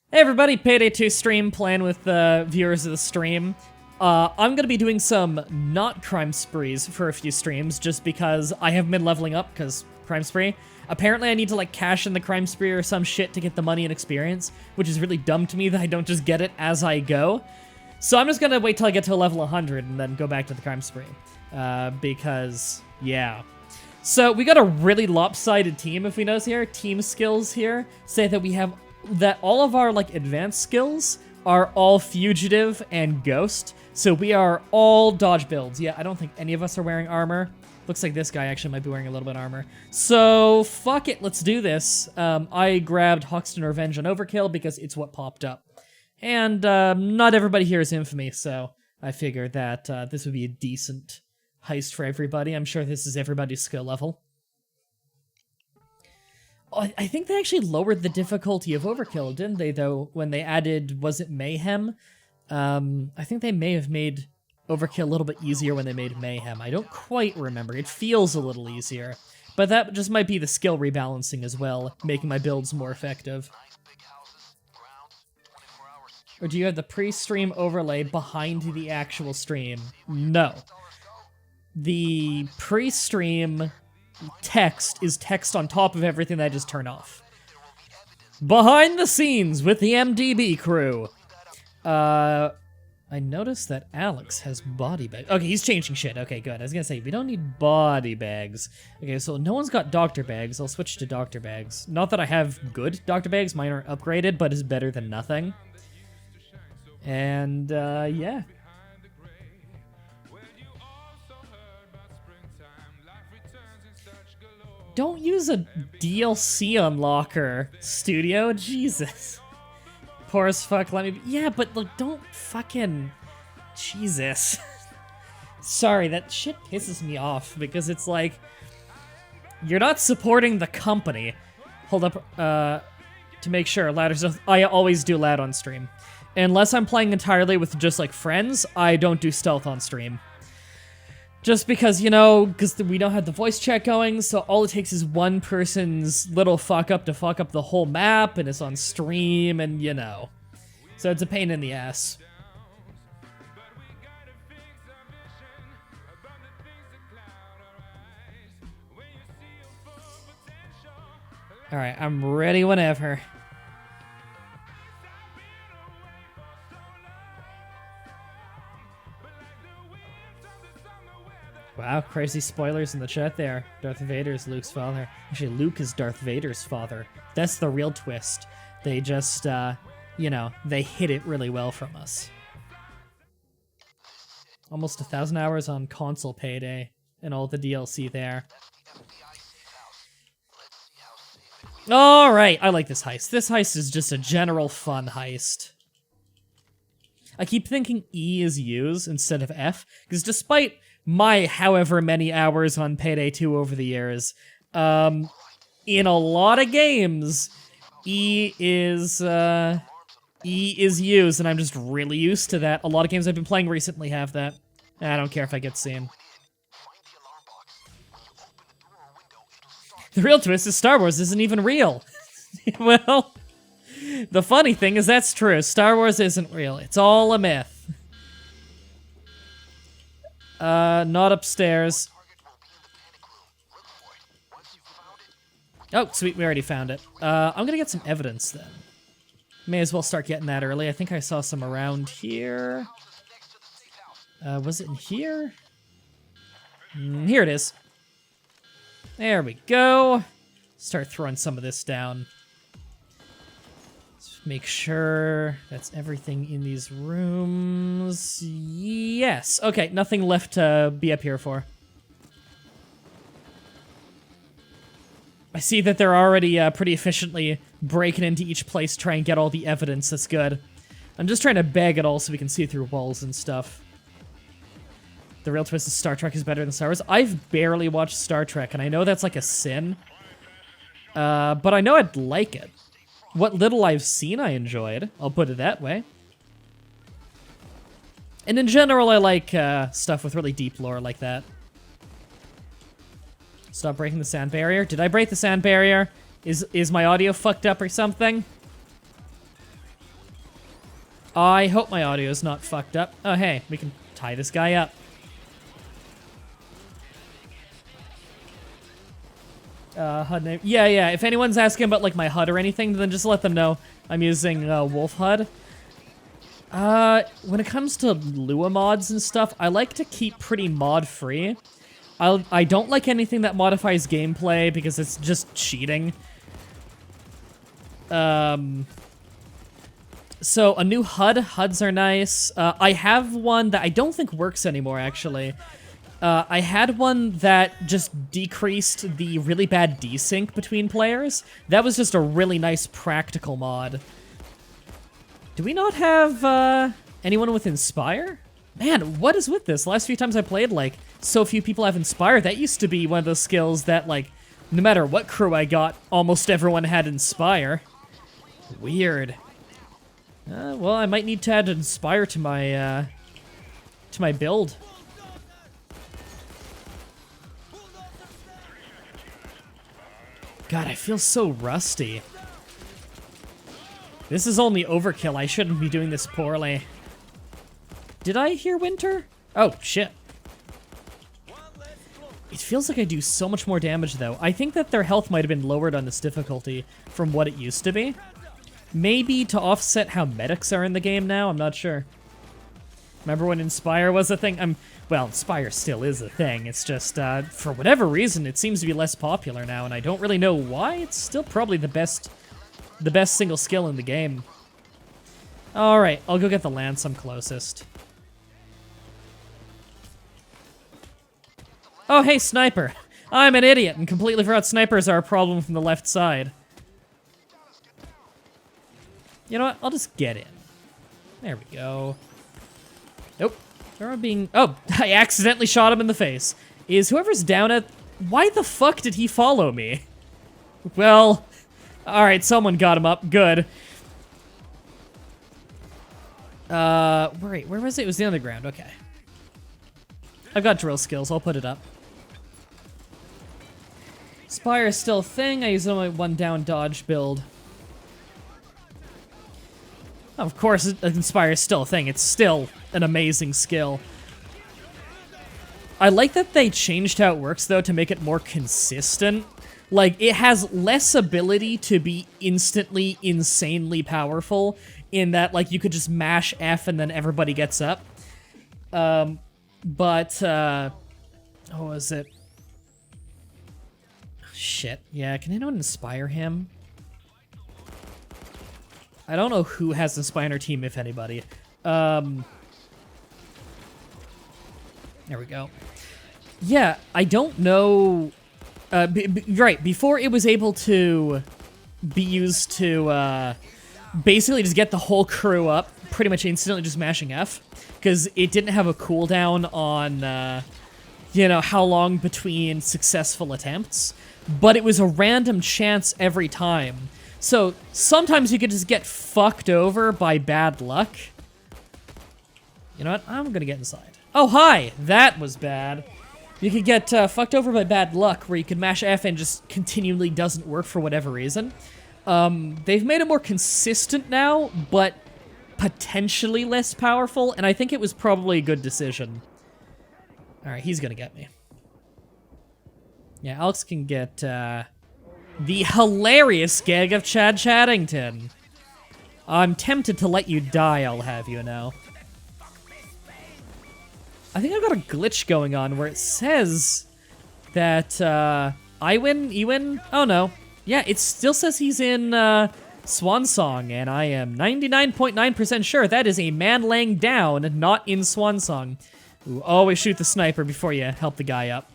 Hey everybody, Payday 2 stream, playing with the viewers of the stream. I'm gonna be doing some not crime sprees for a few streams, just because I haven't been leveling up, because crime spree. Apparently I need to like cash in the crime spree or some shit to get the money and experience, which is really dumb to me that I don't just get it as I go. So I'm just gonna wait till I get to a level 100 and then go back to the crime spree. Because, yeah. So we got a really lopsided team, if we notice here. Team skills here say that we have that all of our like advanced skills are all fugitive and ghost, so we are all dodge builds. Yeah, I don't think any of us are wearing armor. Looks like this guy actually might be wearing a little bit of armor. So fuck it, let's do this. I grabbed Hoxton Revenge on Overkill because it's what popped up, and not everybody here is infamy, so I figured that this would be a decent heist for everybody. I'm sure this is everybody's skill level. I think they actually lowered the difficulty of Overkill, didn't they, though, when they added, was it Mayhem? I think they may have made Overkill a little bit easier when they made Mayhem. I don't quite remember. It feels a little easier. But that just might be the skill rebalancing as well, making my builds more effective. Or do you have the pre-stream overlay behind the actual stream? No. The pre-stream text is text on top of everything that I just turned off. Behind the scenes with the MDB crew. I noticed that Alex has body bags. Okay, he's changing shit. Okay, good. I was gonna say, we don't need body bags. Okay, so no one's got doctor bags. I'll switch to doctor bags. Not that I have good doctor bags. Mine aren't upgraded, but it's better than nothing. And, yeah. Don't use a DLC unlocker, Studio. Jesus. Poor as fuck, let me... Yeah, but, like, don't fucking... Jesus. Sorry, that shit pisses me off, because it's like... You're not supporting the company. Hold up, to make sure, ladders... I always do lad on stream. Unless I'm playing entirely with just, like, friends, I don't do stealth on stream. Just because, you know, because we don't have the voice chat going, so all it takes is one person's little fuck up to fuck up the whole map, and it's on stream, and you know. So it's a pain in the ass. Alright, I'm ready whenever. Wow, crazy spoilers in the chat there. Darth Vader is Luke's father. Actually, Luke is Darth Vader's father. That's the real twist. They just, you know, they hid it really well from us. Almost 1,000 hours on console Payday and all the DLC there. Alright, I like this heist. This heist is just a general fun heist. I keep thinking E is use instead of F, because despite my however many hours on Payday 2 over the years, in a lot of games, E is used, and I'm just really used to that. A lot of games I've been playing recently have that. I don't care if I get seen. The real twist is Star Wars isn't even real. Well, the funny thing is that's true. Star Wars isn't real. It's all a myth. Not upstairs. Oh, sweet, we already found it. I'm gonna get some evidence then. May as well start getting that early. I think I saw some around here. Was it in here? Here it is. There we go. Start throwing some of this down. Let's make sure that's everything in these rooms. Yes. Okay, nothing left to be up here for. I see that they're already pretty efficiently breaking into each place to try and get all the evidence. That's good. I'm just trying to bag it all so we can see through walls and stuff. The real twist is Star Trek is better than Star Wars. I've barely watched Star Trek, and I know that's like a sin. But I know I'd like it. What little I've seen, I enjoyed. I'll put it that way. And in general, I like stuff with really deep lore like that. Stop breaking the sound barrier. Did I break the sound barrier? Is my audio fucked up or something? I hope my audio is not fucked up. Oh, hey, we can tie this guy up. HUD name. Yeah, if anyone's asking about, like, my HUD or anything, then just let them know I'm using Wolf HUD. When it comes to Lua mods and stuff, I like to keep pretty mod-free. I don't like anything that modifies gameplay because it's just cheating. So, a new HUD. HUDs are nice. I have one that I don't think works anymore, actually. I had one that just decreased the really bad desync between players. That was just a really nice practical mod. Do we not have, anyone with Inspire? Man, what is with this? The last few times I played, like, so few people have Inspire. That used to be one of those skills that, like, no matter what crew I got, almost everyone had Inspire. Weird. Well, I might need to add Inspire to my build. God, I feel so rusty. This is only overkill. I shouldn't be doing this poorly. Did I hear Winter? Oh, shit. It feels like I do so much more damage, though. I think that their health might have been lowered on this difficulty from what it used to be. Maybe to offset how medics are in the game now? I'm not sure. Remember when Inspire was a thing? Well, Inspire still is a thing. It's just, for whatever reason, it seems to be less popular now, and I don't really know why. It's still probably the best single skill in the game. Alright, I'll go get the lance. I'm closest. Oh, hey, sniper. I'm an idiot and completely forgot snipers are a problem from the left side. You know what? I'll just get in. There we go. Nope. Oh, I accidentally shot him in the face. Is whoever's down at... Why the fuck did he follow me? Well, alright, someone got him up. Good. Wait, where was it? It was the underground. Okay. I've got drill skills. I'll put it up. Spire is still a thing. I use it on my one down dodge build. Of course, Inspire is still a thing. It's still an amazing skill. I like that they changed how it works, though, to make it more consistent. Like, it has less ability to be instantly, insanely powerful, in that, like, you could just mash F and then everybody gets up. What was it? Shit. Yeah, can anyone inspire him? I don't know who has Inspire in our team, if anybody. There we go. Yeah, I don't know... right, before it was able to be used to, basically just get the whole crew up, pretty much instantly just mashing F, because it didn't have a cooldown on, you know, how long between successful attempts, but it was a random chance every time. So, sometimes you could just get fucked over by bad luck. You know what? I'm gonna get inside. Oh, hi! That was bad. You could get fucked over by bad luck, where you could mash F and just continually doesn't work for whatever reason. They've made it more consistent now, but potentially less powerful, and I think it was probably a good decision. Alright, he's gonna get me. Yeah, Alex can get, the hilarious gag of Chad Chaddington. I'm tempted to let you die, I'll have you know. I think I've got a glitch going on where it says that, I win, Ewin? Oh no. Yeah, it still says he's in, Swan Song, and I am 99.9% sure that is a man laying down, not in Swan Song. Ooh, always shoot the sniper before you help the guy up.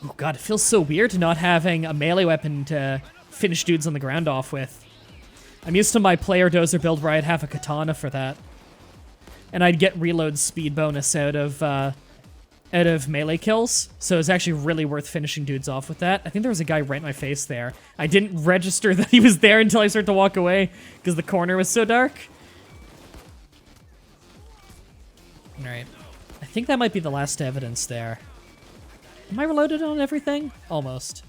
Oh god, it feels so weird not having a melee weapon to finish dudes on the ground off with. I'm used to my player dozer build where I'd have a katana for that. And I'd get reload speed bonus out of melee kills, so it's actually really worth finishing dudes off with that. I think there was a guy right in my face there. I didn't register that he was there until I started to walk away, because the corner was so dark. Alright. I think that might be the last evidence there. Am I reloaded on everything? Almost.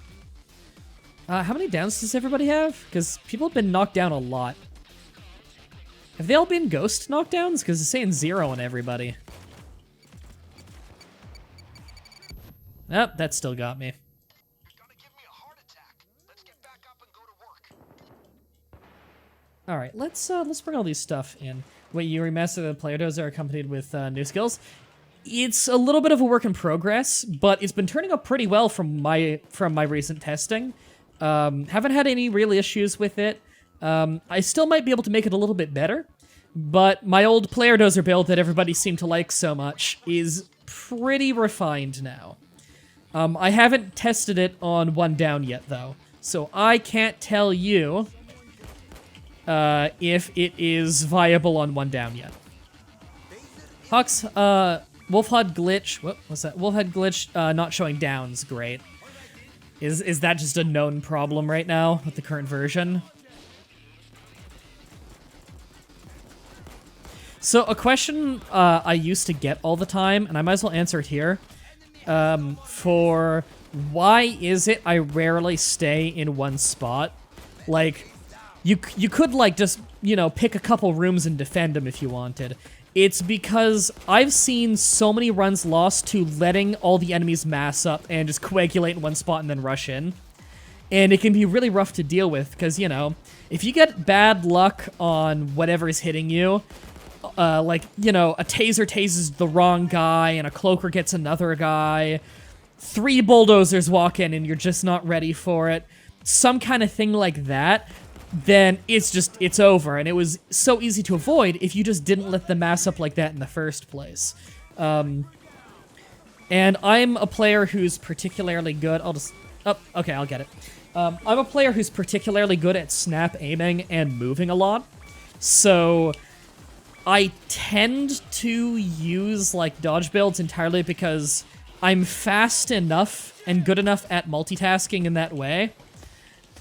How many downs does everybody have? Because people have been knocked down a lot. Have they all been ghost knockdowns? Because it's saying 0 on everybody. Nope, that still got me. All right, let's bring all these stuff in. Wait, you remastered the player dozer accompanied with new skills. It's a little bit of a work in progress, but it's been turning out pretty well from my recent testing. Haven't had any real issues with it. I still might be able to make it a little bit better, but my old player dozer build that everybody seemed to like so much is pretty refined now. I haven't tested it on 1 down yet, though, so I can't tell you if it is viable on 1 down yet. Hawks, Wolfhud glitch. What's that? Wolfhead glitch not showing downs. Great. Is that just a known problem right now with the current version? So a question I used to get all the time, and I might as well answer it here. For why is it I rarely stay in one spot? Like, you could like just, you know, pick a couple rooms and defend them if you wanted. It's because I've seen so many runs lost to letting all the enemies mass up and just coagulate in one spot and then rush in. And it can be really rough to deal with because, you know, if you get bad luck on whatever is hitting you, like, you know, a taser tases the wrong guy and a cloaker gets another guy, 3 bulldozers walk in and you're just not ready for it, some kind of thing like that, then it's over. And it was so easy to avoid if you just didn't let them mass up like that in the first place. And I'm a player who's particularly good. Okay, I'll get it. I'm a player who's particularly good at snap aiming and moving a lot. So I tend to use like dodge builds entirely because I'm fast enough and good enough at multitasking in that way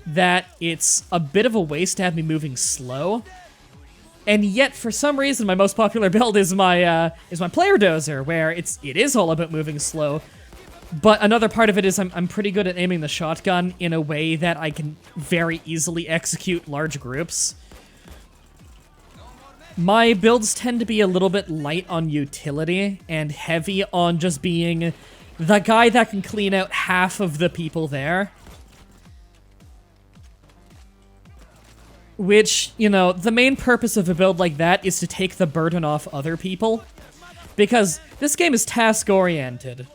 that it's a bit of a waste to have me moving slow. And yet, for some reason, my most popular build is my player dozer, where it is all about moving slow. But another part of it is I'm pretty good at aiming the shotgun in a way that I can very easily execute large groups. My builds tend to be a little bit light on utility and heavy on just being the guy that can clean out half of the people there. Which, you know, the main purpose of a build like that is to take the burden off other people. Because this game is task-oriented.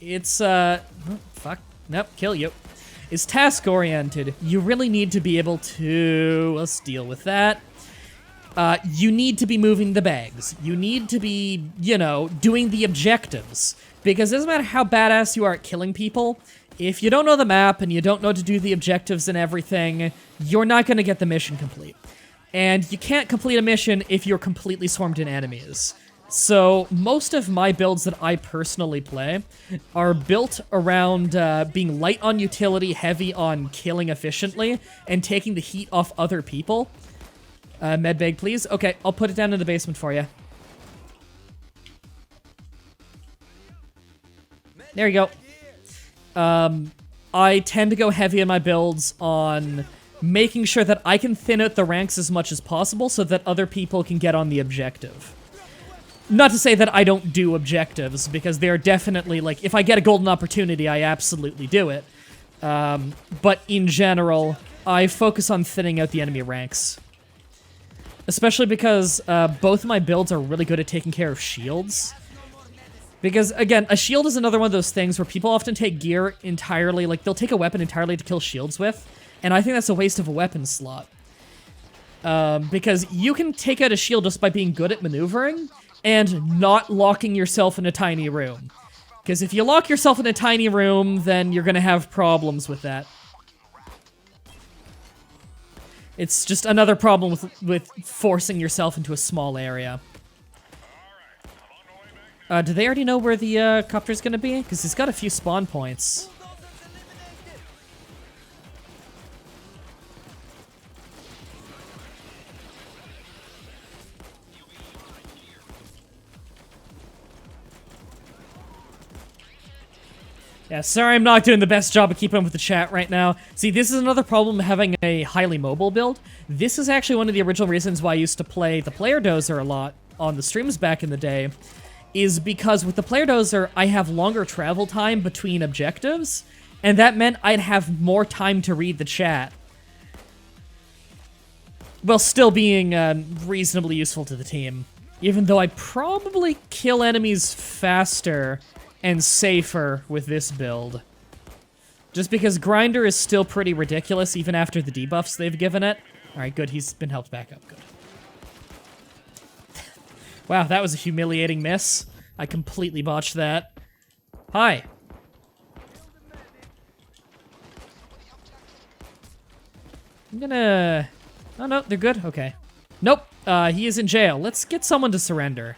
It's, fuck. Nope, kill you. It's task-oriented. You really need to be able to... Let's deal with that. You need to be moving the bags. You need to be, you know, doing the objectives. Because it doesn't matter how badass you are at killing people, if you don't know the map and you don't know to do the objectives and everything, you're not going to get the mission complete. And you can't complete a mission if you're completely swarmed in enemies. So most of my builds that I personally play are built around being light on utility, heavy on killing efficiently, and taking the heat off other people. Medbag, please. Okay, I'll put it down in the basement for you. There you go. I tend to go heavy in my builds on making sure that I can thin out the ranks as much as possible so that other people can get on the objective. Not to say that I don't do objectives, because they're definitely, like, if I get a golden opportunity, I absolutely do it. But in general, I focus on thinning out the enemy ranks. Especially because both of my builds are really good at taking care of shields. Because, again, a shield is another one of those things where people often take gear entirely, like, they'll take a weapon entirely to kill shields with, and I think that's a waste of a weapon slot. Because you can take out a shield just by being good at maneuvering, and not locking yourself in a tiny room. Because if you lock yourself in a tiny room, then you're gonna have problems with that. It's just another problem with forcing yourself into a small area. Do they already know where the copter's gonna be? Because he's got a few spawn points. Yeah, sorry I'm not doing the best job of keeping up with the chat right now. See, this is another problem having a highly mobile build, This is actually one of the original reasons why I used to play the player dozer a lot on the streams back in the day, is because with the player dozer, I have longer travel time between objectives, and that meant I'd have more time to read the chat, while still being reasonably useful to the team. Even though I probably kill enemies faster and safer with this build. Just because Grinder is still pretty ridiculous even after the debuffs they've given it. Alright, good, he's been helped back up, good. Wow, that was a humiliating miss. I completely botched that. Hi. I'm gonna... Oh no, they're good? Okay. Nope, he is in jail. Let's get someone to surrender.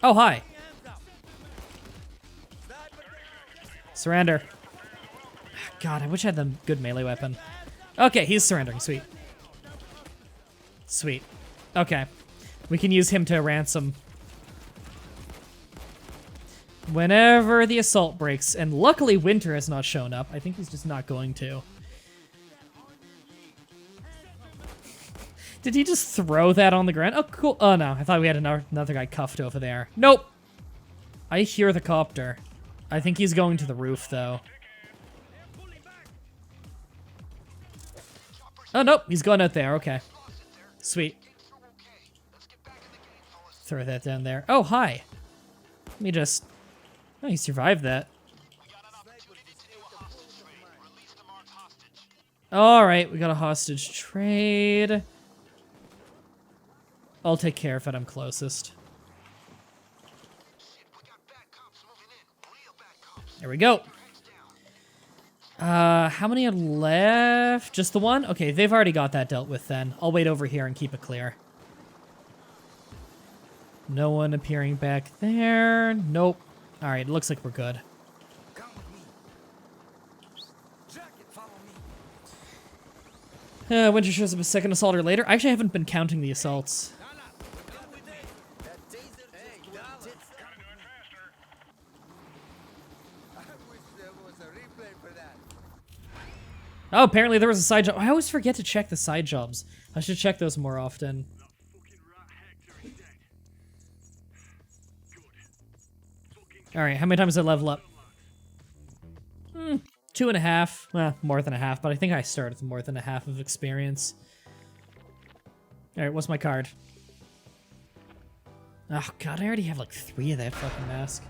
Oh, hi. Surrender. God, I wish I had the good melee weapon. Okay, he's surrendering, sweet. Sweet. Okay. We can use him to ransom. Whenever the assault breaks, and luckily Winter has not shown up. I think he's just not going to. Did he just throw that on the ground? Oh, cool. Oh, no. I thought we had another guy cuffed over there. Nope. I hear the copter. I think he's going to the roof, though. Oh, nope. He's going out there. Okay. Sweet. Throw that down there. Oh, hi. Let me just... Oh, he survived that. Alright, we got a hostage trade. I'll take care of it, I'm closest. There we go. How many are left? Just the one? Okay, they've already got that dealt with then. I'll wait over here and keep it clear. No one appearing back there. Nope. Alright, it looks like we're good. Winter shows up a second assault or later. I actually haven't been counting the assaults. Oh, apparently there was a side job. I always forget to check the side jobs. I should check those more often. Alright, how many times did I level up? 2.5. Well, more than a half, but I think I started with more than a half of experience. Alright, what's my card? Oh god, I already have like 3 of that fucking mask.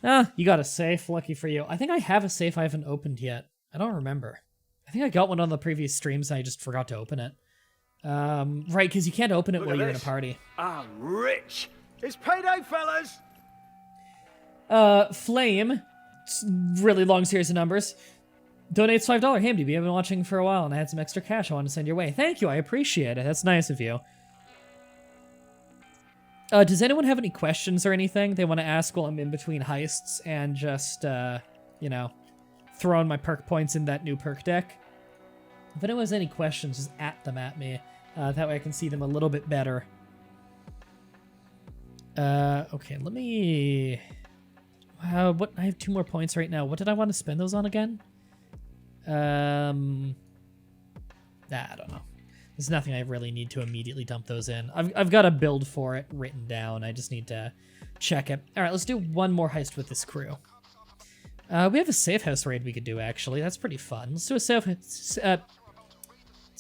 Ah, you got a safe. Lucky for you. I think I have a safe I haven't opened yet. I don't remember. I think I got one on the previous streams and I just forgot to open it. Right, because you can't open it while you're in a party. I'm rich. It's payday, fellas. Flame, really long series of numbers, donates $5. Hey, MDB, I've been watching for a while and I had some extra cash I want to send your way. Thank you, I appreciate it. That's nice of you. Does anyone have any questions or anything they want to ask while I'm in between heists and just, you know, throwing my perk points in that new perk deck? If anyone has any questions, just at them at me. That way I can see them a little bit better. Okay, let me... what? I have 2 more points right now. What did I want to spend those on again? I don't know. There's nothing I really need to immediately dump those in. I've got a build for it written down. I just need to check it. All right, let's do one more heist with this crew. We have a safe house raid we could do, actually. That's pretty fun. Let's do a safe... it's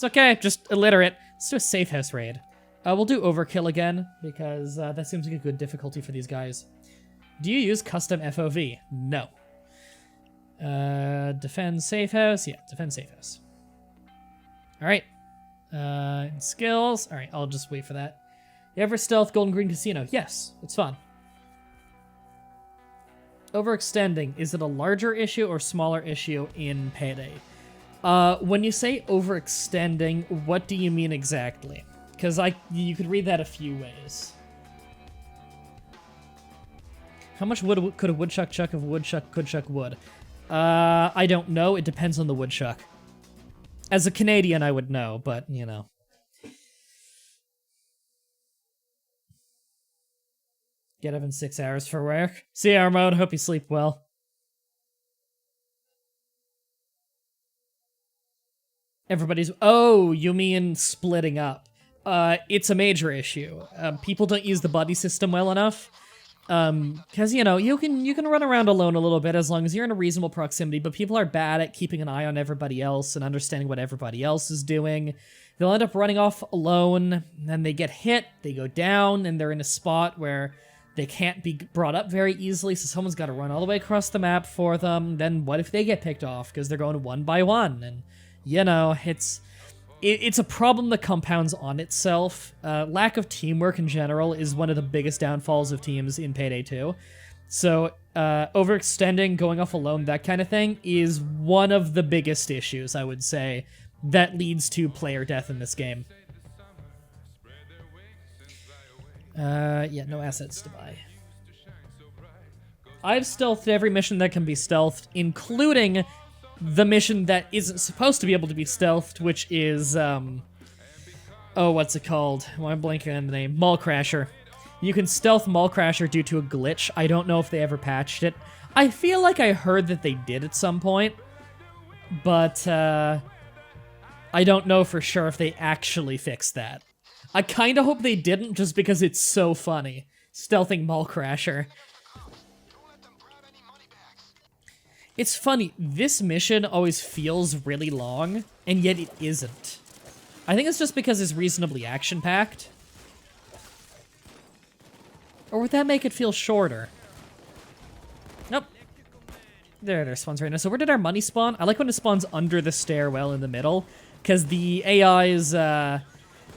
okay, just illiterate. Let's do a safe house raid. We'll do overkill again, because that seems like a good difficulty for these guys. Do you use custom FOV? No. Defend safe house? Yeah, defend safe house. All right. Skills. All right, I'll just wait for that. You ever stealth Golden Green Casino? Yes, it's fun. Overextending, is it a larger issue or smaller issue in Payday? When you say overextending, what do you mean exactly? Because you could read that a few ways. How much wood could a woodchuck chuck if a woodchuck could chuck wood? I don't know. It depends on the woodchuck. As a Canadian, I would know, but, you know. Get up in 6 hours for work. See you, Armode. Hope you sleep well. Everybody's... Oh, you mean splitting up. It's a major issue. People don't use the buddy system well enough. Because, you know, you can run around alone a little bit as long as you're in a reasonable proximity, but people are bad at keeping an eye on everybody else and understanding what everybody else is doing. They'll end up running off alone, then they get hit, they go down, and they're in a spot where they can't be brought up very easily, so someone's got to run all the way across the map for them. Then what if they get picked off because they're going one by one? And, you know, it's a problem that compounds on itself. Lack of teamwork in general is one of the biggest downfalls of teams in Payday 2. So, overextending, going off alone, that kind of thing is one of the biggest issues, I would say, that leads to player death in this game. Yeah, no assets to buy. I've stealthed every mission that can be stealthed, including the mission that isn't supposed to be able to be stealthed, which is, oh, what's it called? Well, I'm blanking on the name. Mall Crasher. You can stealth Mall Crasher due to a glitch. I don't know if they ever patched it. I feel like I heard that they did at some point, but, I don't know for sure if they actually fixed that. I kinda hope they didn't, just because it's so funny. Stealthing Mall Crasher. It's funny, this mission always feels really long, and yet it isn't. I think it's just because it's reasonably action-packed. Or would that make it feel shorter? Nope. There spawns right now. So where did our money spawn? I like when it spawns under the stairwell in the middle, because the AI's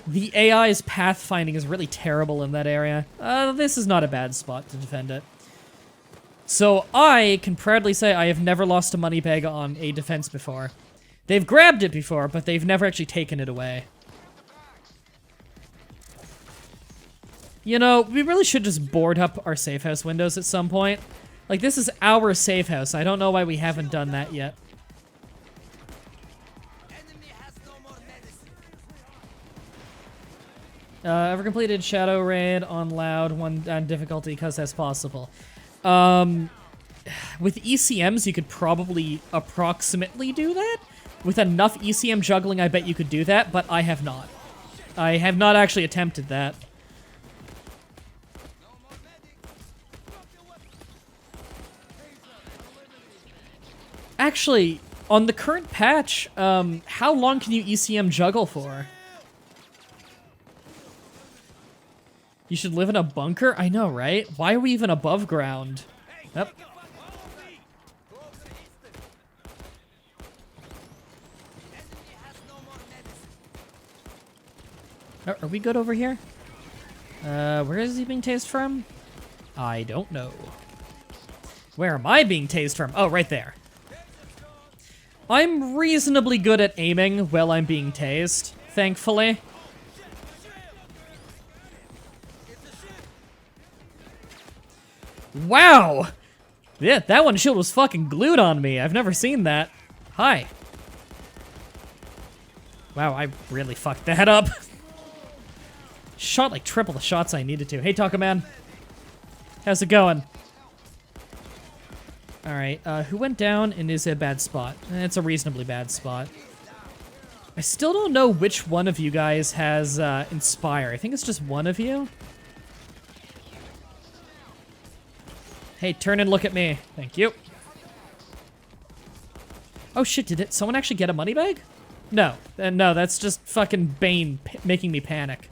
pathfinding is really terrible in that area. This is not a bad spot to defend it. So I can proudly say I have never lost a money bag on a defense before. They've grabbed it before, but they've never actually taken it away. You know, we really should just board up our safe house windows at some point. Like, this is our safe house. I don't know why we haven't done that yet. Ever completed Shadow Raid on loud, one on difficulty, because that's possible. With ECMs, you could probably approximately do that. With enough ECM juggling, I bet you could do that, but I have not. I have not actually attempted that. Actually, on the current patch, how long can you ECM juggle for? You should live in a bunker? I know, right? Why are we even above ground? Yep. Are we good over here? Where is he being tased from? I don't know. Where am I being tased from? Oh, right there. I'm reasonably good at aiming while I'm being tased, thankfully. Wow! Yeah, that one shield was fucking glued on me. I've never seen that. Hi. Wow, I really fucked that up. Shot like triple the shots I needed to. Hey, Taco Man. How's it going? Alright, who went down and is a bad spot? It's a reasonably bad spot. I still don't know which one of you guys has Inspire. I think it's just one of you. Hey, turn and look at me. Thank you. Oh shit, did someone actually get a money bag? No. No, that's just fucking Bane making me panic.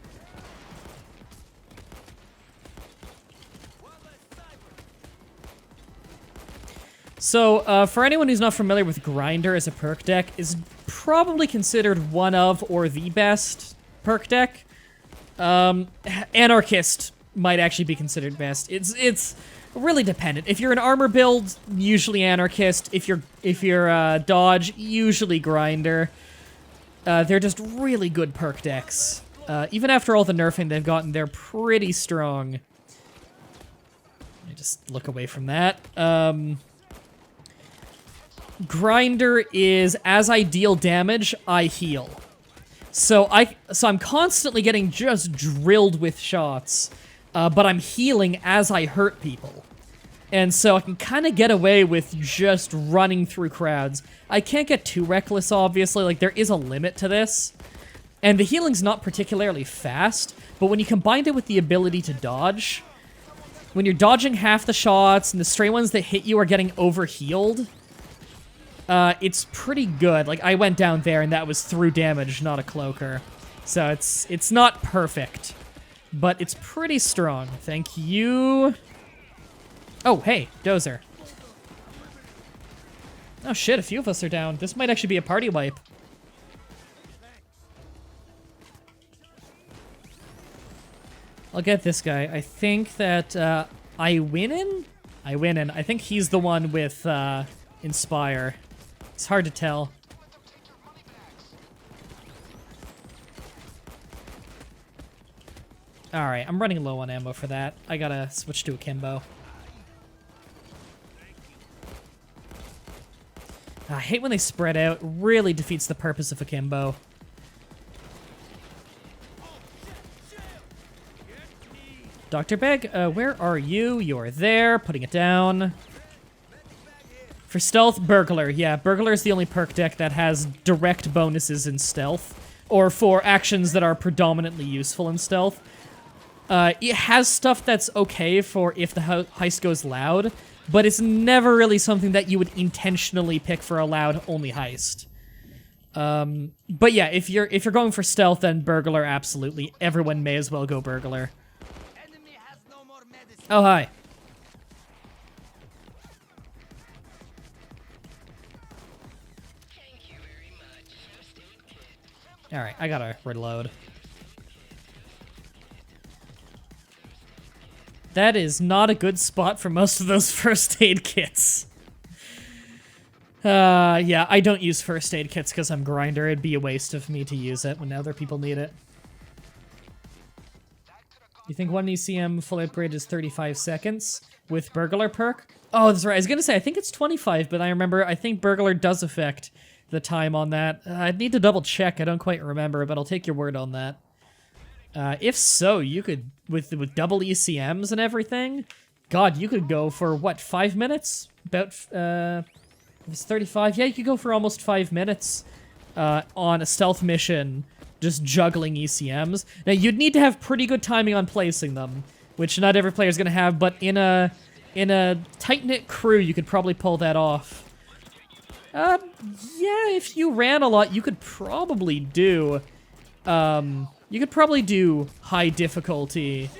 So, for anyone who's not familiar with Grinder as a perk deck, is probably considered one of or the best perk deck. Anarchist might actually be considered best. It's really dependent. If you're an armor build, usually Anarchist. If you're dodge, usually Grinder. They're just really good perk decks. Even after all the nerfing they've gotten, they're pretty strong. Let me just look away from that. Grinder is, as I deal damage, I heal. So I'm constantly getting just drilled with shots, but I'm healing as I hurt people. And so I can kind of get away with just running through crowds. I can't get too reckless, obviously. Like, there is a limit to this. And the healing's not particularly fast, but when you combine it with the ability to dodge, when you're dodging half the shots and the stray ones that hit you are getting overhealed, it's pretty good. Like, I went down there and that was through damage, not a cloaker. So it's not perfect, but it's pretty strong. Thank you. Oh, hey, Dozer. Oh shit, a few of us are down. This might actually be a party wipe. I'll get this guy. I think that, I win in. I think he's the one with, Inspire. It's hard to tell. Alright, I'm running low on ammo for that. I gotta switch to akimbo. I hate when they spread out. It really defeats the purpose of akimbo. Dr. Beg, where are you? You're there. Putting it down. For stealth, Burglar. Yeah, Burglar is the only perk deck that has direct bonuses in stealth, or for actions that are predominantly useful in stealth. It has stuff that's okay for if the heist goes loud, but it's never really something that you would intentionally pick for a loud-only heist. But yeah, if you're going for stealth, then Burglar, absolutely. Everyone may as well go Burglar. Oh, hi. Alright, I gotta reload. That is not a good spot for most of those first aid kits. Yeah, I don't use first aid kits because I'm grinder. It'd be a waste of me to use it when other people need it. You think 1 ECM full upgrade is 35 seconds with Burglar perk? Oh, that's right. I was gonna say, I think it's 25, but I think Burglar does affect the time on that. I'd need to double check. I don't quite remember, but I'll take your word on that. If so, you could, with double ECMs and everything, God, you could go for, what, 5 minutes? About, it's 35? Yeah, you could go for almost 5 minutes on a stealth mission, just juggling ECMs. Now, you'd need to have pretty good timing on placing them, which not every player's gonna have, but in a tight-knit crew, you could probably pull that off. Yeah, if you ran a lot, you could probably do, high difficulty,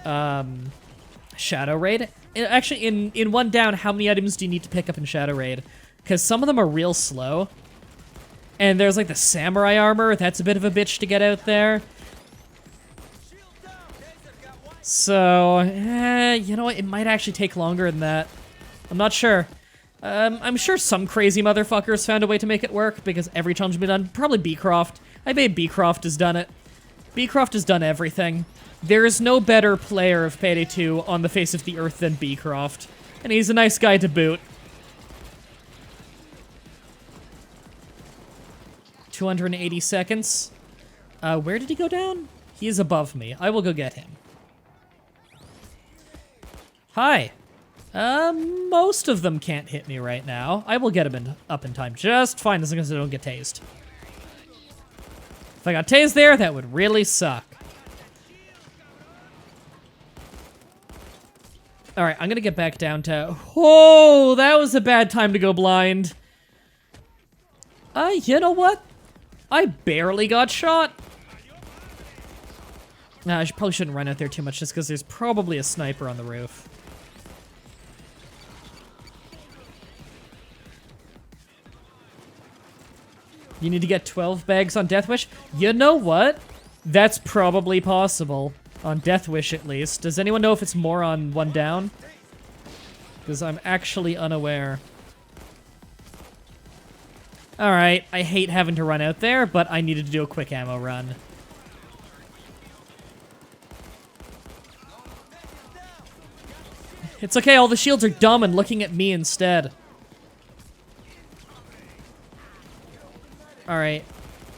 Shadow Raid. Actually, in one down, how many items do you need to pick up in Shadow Raid? Because some of them are real slow. And there's, like, the Samurai Armor. That's a bit of a bitch to get out there. So, you know what? It might actually take longer than that. I'm not sure. I'm sure some crazy motherfuckers found a way to make it work, because every challenge has been done. Probably Beecroft. I bet Beecroft has done it. Beecroft has done everything. There is no better player of Payday 2 on the face of the earth than Beecroft. And he's a nice guy to boot. 280 seconds. Where did he go down? He is above me. I will go get him. Hi. Most of them can't hit me right now. I will get him up in time just fine as long as I don't get tased. If I got tased there, that would really suck. Alright, I'm gonna get back down to... Oh, that was a bad time to go blind. You know what? I barely got shot. Nah, I probably shouldn't run out there too much just because there's probably a sniper on the roof. You need to get 12 bags on Death Wish? You know what? That's probably possible. On Death Wish, at least. Does anyone know if it's more on one down? Because I'm actually unaware. Alright, I hate having to run out there, but I needed to do a quick ammo run. It's okay, all the shields are dumb and looking at me instead. Alright.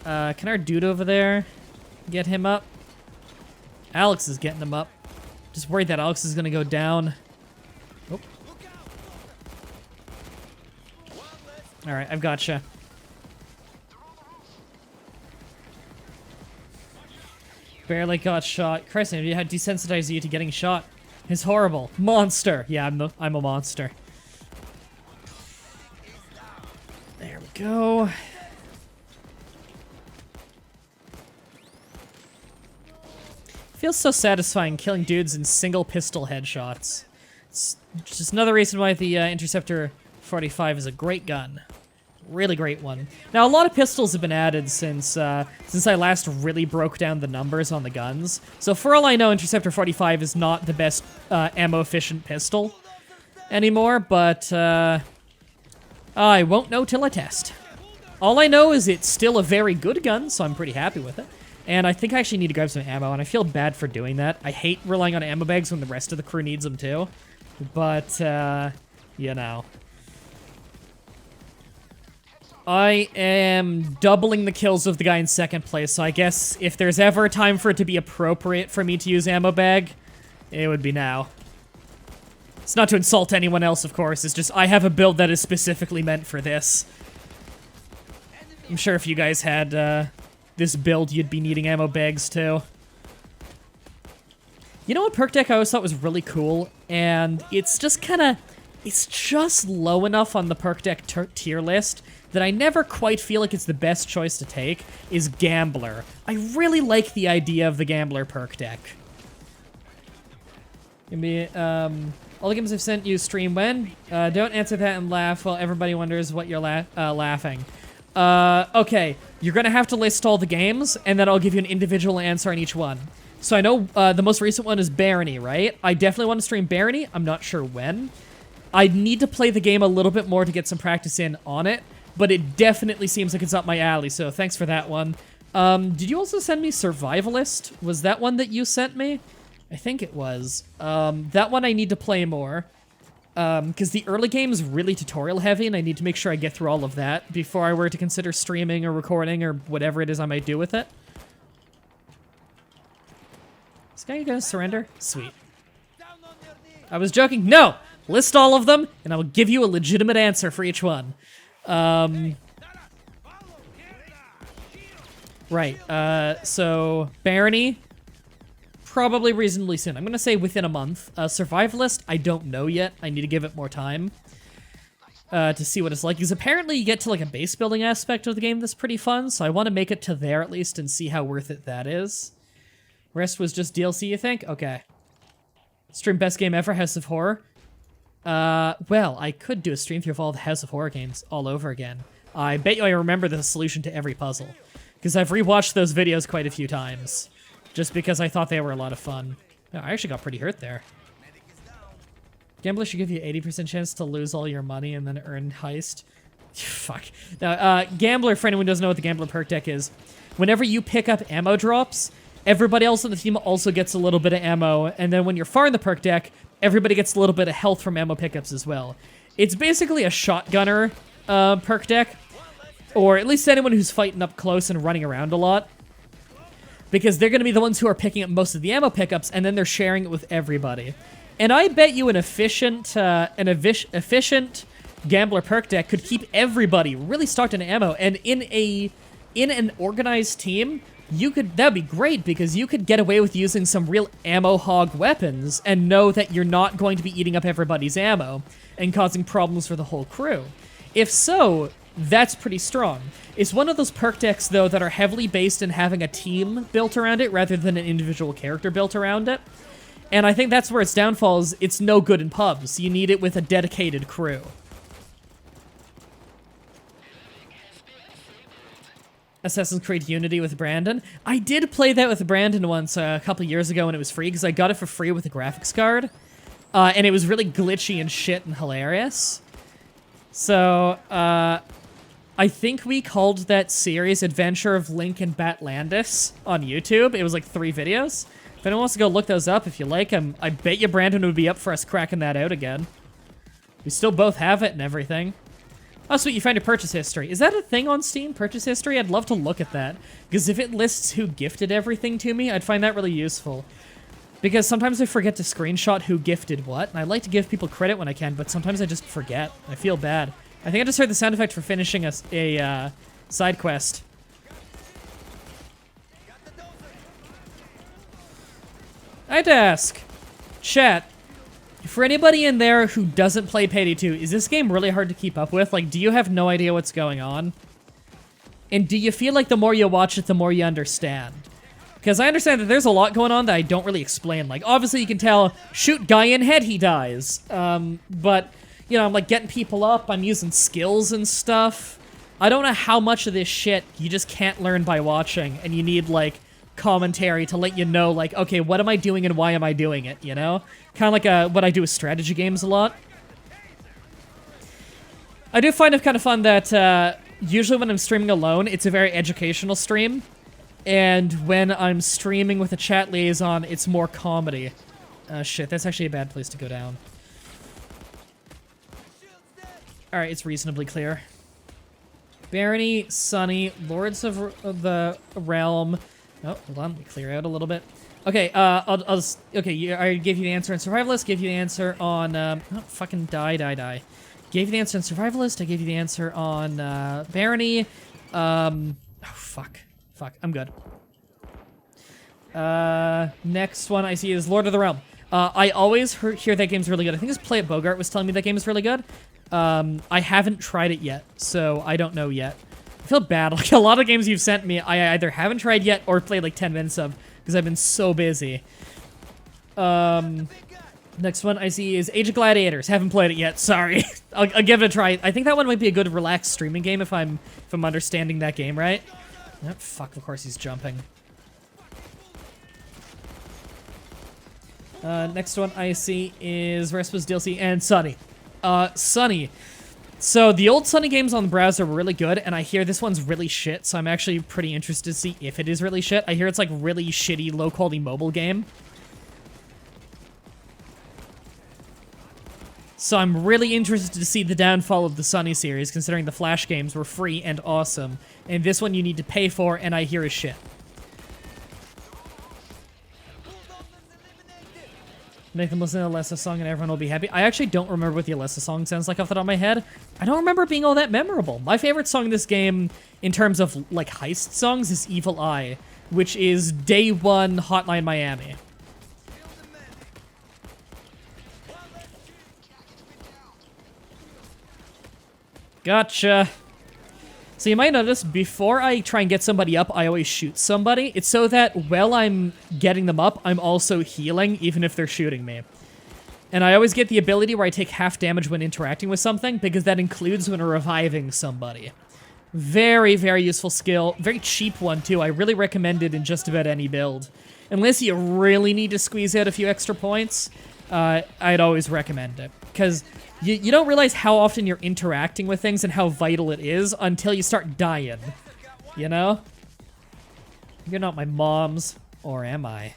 Can our dude over there get him up? Alex is getting him up. Just worried that Alex is gonna go down. Oh. Alright, I've gotcha. Barely got shot. Christ, I had desensitized you to getting shot. It's horrible. Monster! Yeah, I'm a monster. There we go. Feels so satisfying killing dudes in single pistol headshots. It's just another reason why the Interceptor 45 is a great gun. Really great one. Now, a lot of pistols have been added since I last really broke down the numbers on the guns. So for all I know, Interceptor 45 is not the best ammo-efficient pistol anymore, but I won't know till I test. All I know is it's still a very good gun, so I'm pretty happy with it. And I think I actually need to grab some ammo, and I feel bad for doing that. I hate relying on ammo bags when the rest of the crew needs them too. But, you know. I am doubling the kills of the guy in second place, so I guess if there's ever a time for it to be appropriate for me to use ammo bag, it would be now. It's not to insult anyone else, of course, it's just I have a build that is specifically meant for this. I'm sure if you guys had, this build, you'd be needing ammo bags, too. You know what perk deck I always thought was really cool? And it's just kinda... It's just low enough on the perk deck tier list that I never quite feel like it's the best choice to take, is Gambler. I really like the idea of the Gambler perk deck. Give me, all the games I've sent you stream when? Don't answer that and laugh while everybody wonders what you're laughing. Okay, you're gonna have to list all the games, and then I'll give you an individual answer on each one. So I know the most recent one is Barony, right? I definitely want to stream Barony. I'm not sure when. I need to play the game a little bit more to get some practice in on it, but it definitely seems like it's up my alley, so thanks for that one. Did you also send me Survivalist? Was that one that you sent me? I think it was. That one I need to play more. Because the early game is really tutorial heavy, and I need to make sure I get through all of that before I were to consider streaming or recording or whatever it is I might do with it. Is this guy gonna surrender? Sweet. I was joking. No! List all of them, and I will give you a legitimate answer for each one. Right, so Barony, probably reasonably soon. I'm gonna say within a month. Survivalist, I don't know yet. I need to give it more time to see what it's like, because apparently you get to like a base building aspect of the game that's pretty fun, so I want to make it to there at least and see how worth it that is. Rest was just DLC, you think? Okay. Stream best game ever, House of Horror. Well, I could do a stream through of all the House of Horror games all over again. I bet you I remember the solution to every puzzle, because I've rewatched those videos quite a few times, just because I thought they were a lot of fun. Oh, I actually got pretty hurt there. Gambler should give you 80% chance to lose all your money and then earn heist. Fuck. Now, Gambler, for anyone who doesn't know what the Gambler perk deck is, whenever you pick up ammo drops, everybody else on the team also gets a little bit of ammo, and then when you're far in the perk deck, everybody gets a little bit of health from ammo pickups as well. It's basically a shotgunner perk deck, or at least anyone who's fighting up close and running around a lot, because they're going to be the ones who are picking up most of the ammo pickups, and then they're sharing it with everybody. And I bet you an efficient Gambler perk deck could keep everybody really stocked in ammo, and in an organized team, that'd be great, because you could get away with using some real ammo hog weapons and know that you're not going to be eating up everybody's ammo and causing problems for the whole crew. If so, that's pretty strong. It's one of those perk decks, though, that are heavily based in having a team built around it rather than an individual character built around it. And I think that's where its downfall is. It's no good in pubs. You need it with a dedicated crew. Assassin's Creed Unity with Brandon. I did play that with Brandon once a couple years ago when it was free, because I got it for free with a graphics card. And it was really glitchy and shit and hilarious. So, I think we called that series Adventure of Link and Batlandis on YouTube. It was like 3 videos. If anyone wants to go look those up, if you like them, I bet you Brandon would be up for us cracking that out again. We still both have it and everything. Oh, sweet, you find your purchase history. Is that a thing on Steam, purchase history? I'd love to look at that, because if it lists who gifted everything to me, I'd find that really useful. Because sometimes I forget to screenshot who gifted what, and I like to give people credit when I can, but sometimes I just forget. I feel bad. I think I just heard the sound effect for finishing a side quest. I'd ask, chat, for anybody in there who doesn't play Payday 2, is this game really hard to keep up with? Like, do you have no idea what's going on? And do you feel like the more you watch it, the more you understand? Because I understand that there's a lot going on that I don't really explain. Like, obviously you can tell, shoot guy in head, he dies. But, you know, I'm like getting people up, I'm using skills and stuff. I don't know how much of this shit you just can't learn by watching, and you need, like, commentary to let you know, like, okay, what am I doing and why am I doing it, you know? Kind of like what I do with strategy games a lot. I do find it kind of fun that, usually when I'm streaming alone, it's a very educational stream. And when I'm streaming with a chat liaison, it's more comedy. Shit, that's actually a bad place to go down. Alright, it's reasonably clear. Barony, Sunny, Lords of the Realm. Oh, hold on, let me clear out a little bit. Okay, I'll just, okay, I gave you the answer on Survivalist, gave you the answer on, oh, fucking die. Gave you the answer on Survivalist, I gave you the answer on, Barony, oh, fuck, I'm good. Next one I see is Lord of the Realm. I always hear that game's really good. I think this Play It Bogart was telling me that game is really good. I haven't tried it yet, so I don't know yet. I feel bad. Like, a lot of games you've sent me, I either haven't tried yet or played like 10 minutes of, because I've been so busy. Next one I see is Age of Gladiators. Haven't played it yet, sorry. I'll give it a try. I think that one might be a good relaxed streaming game if I'm understanding that game right. Oh, fuck, of course he's jumping. Next one I see is Respa's DLC and Sunny. Sunny. So the old Sunny games on the browser were really good, and I hear this one's really shit, so I'm actually pretty interested to see if it is really shit. I hear it's like really shitty, low-quality mobile game. So I'm really interested to see the downfall of the Sunny series, considering the Flash games were free and awesome, and this one you need to pay for, and I hear is shit. Make them listen to the Alessa song and everyone will be happy. I actually don't remember what the Alessa song sounds like off the top of my head. I don't remember it being all that memorable. My favorite song in this game, in terms of, like, heist songs, is Evil Eye, which is Day 1 Hotline Miami. Gotcha. So you might notice, before I try and get somebody up, I always shoot somebody. It's so that while I'm getting them up, I'm also healing, even if they're shooting me. And I always get the ability where I take half damage when interacting with something, because that includes when reviving somebody. Very, very useful skill. Very cheap one, too. I really recommend it in just about any build. Unless you really need to squeeze out a few extra points, I'd always recommend it. Because you don't realize how often you're interacting with things and how vital it is until you start dying. You know? You're not my mom's, or am I?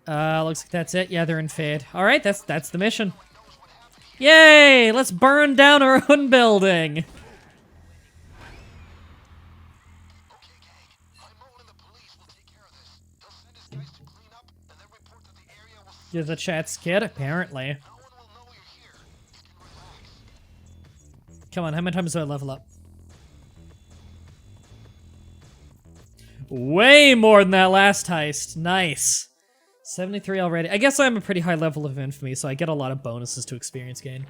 Looks like that's it. Yeah, they're in Fade. Alright, that's the mission. Yay! Let's burn down our own building! You're the chat's kid, apparently. Come on, how many times do I level up? Way more than that last heist. Nice. 73 already. I guess I'm a pretty high level of infamy, so I get a lot of bonuses to experience gain.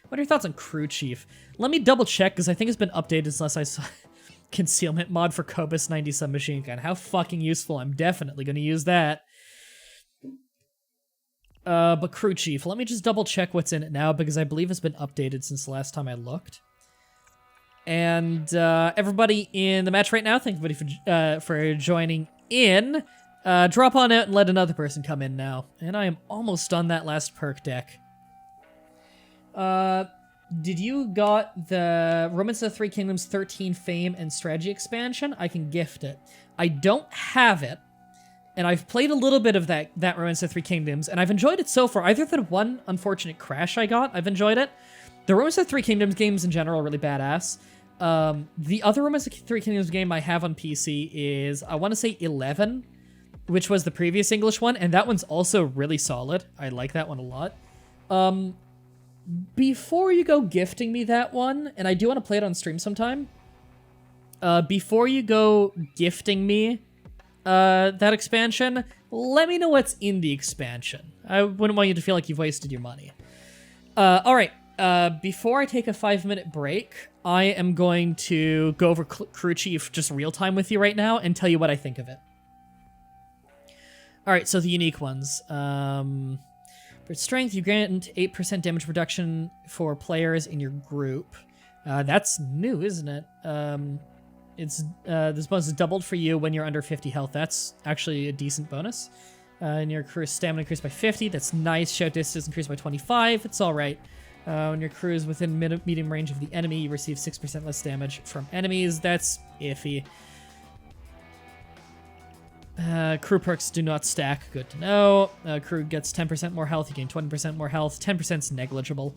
What are your thoughts on Crew Chief? Let me double check, because I think it's been updated since I saw concealment mod for Cobus 90 submachine gun. How fucking useful. I'm definitely going to use that. But Crew Chief, let me just double check what's in it now, because I believe it's been updated since the last time I looked. And, everybody in the match right now, thank everybody for joining in. Drop on out and let another person come in now. And I am almost done that last perk deck. Did you got the Romance of the Three Kingdoms 13 Fame and Strategy expansion? I can gift it. I don't have it. And I've played a little bit of that Romance of the Three Kingdoms, and I've enjoyed it so far. Other than one unfortunate crash I got, I've enjoyed it. The Romance of the Three Kingdoms games in general are really badass. The other Romance of the Three Kingdoms game I have on PC is, I want to say 11. which was the previous English one, and that one's also really solid. I like that one a lot. Before you go gifting me that one, and I do want to play it on stream sometime, before you go gifting me that expansion, let me know what's in the expansion. I wouldn't want you to feel like you've wasted your money. Alright, before I take a 5-minute break, I am going to go over Crew Chief just real time with you right now and tell you what I think of it. Alright, so the unique ones. For strength, you grant 8% damage reduction for players in your group. That's new, isn't it? This bonus is doubled for you when you're under 50 health. That's actually a decent bonus. And your crew's stamina increased by 50. That's nice. Shout distance increased by 25. It's alright. When your crew is within medium range of the enemy, you receive 6% less damage from enemies. That's iffy. Crew perks do not stack. Good to know. Crew gets 10% more health. You gain 20% more health. 10% is negligible.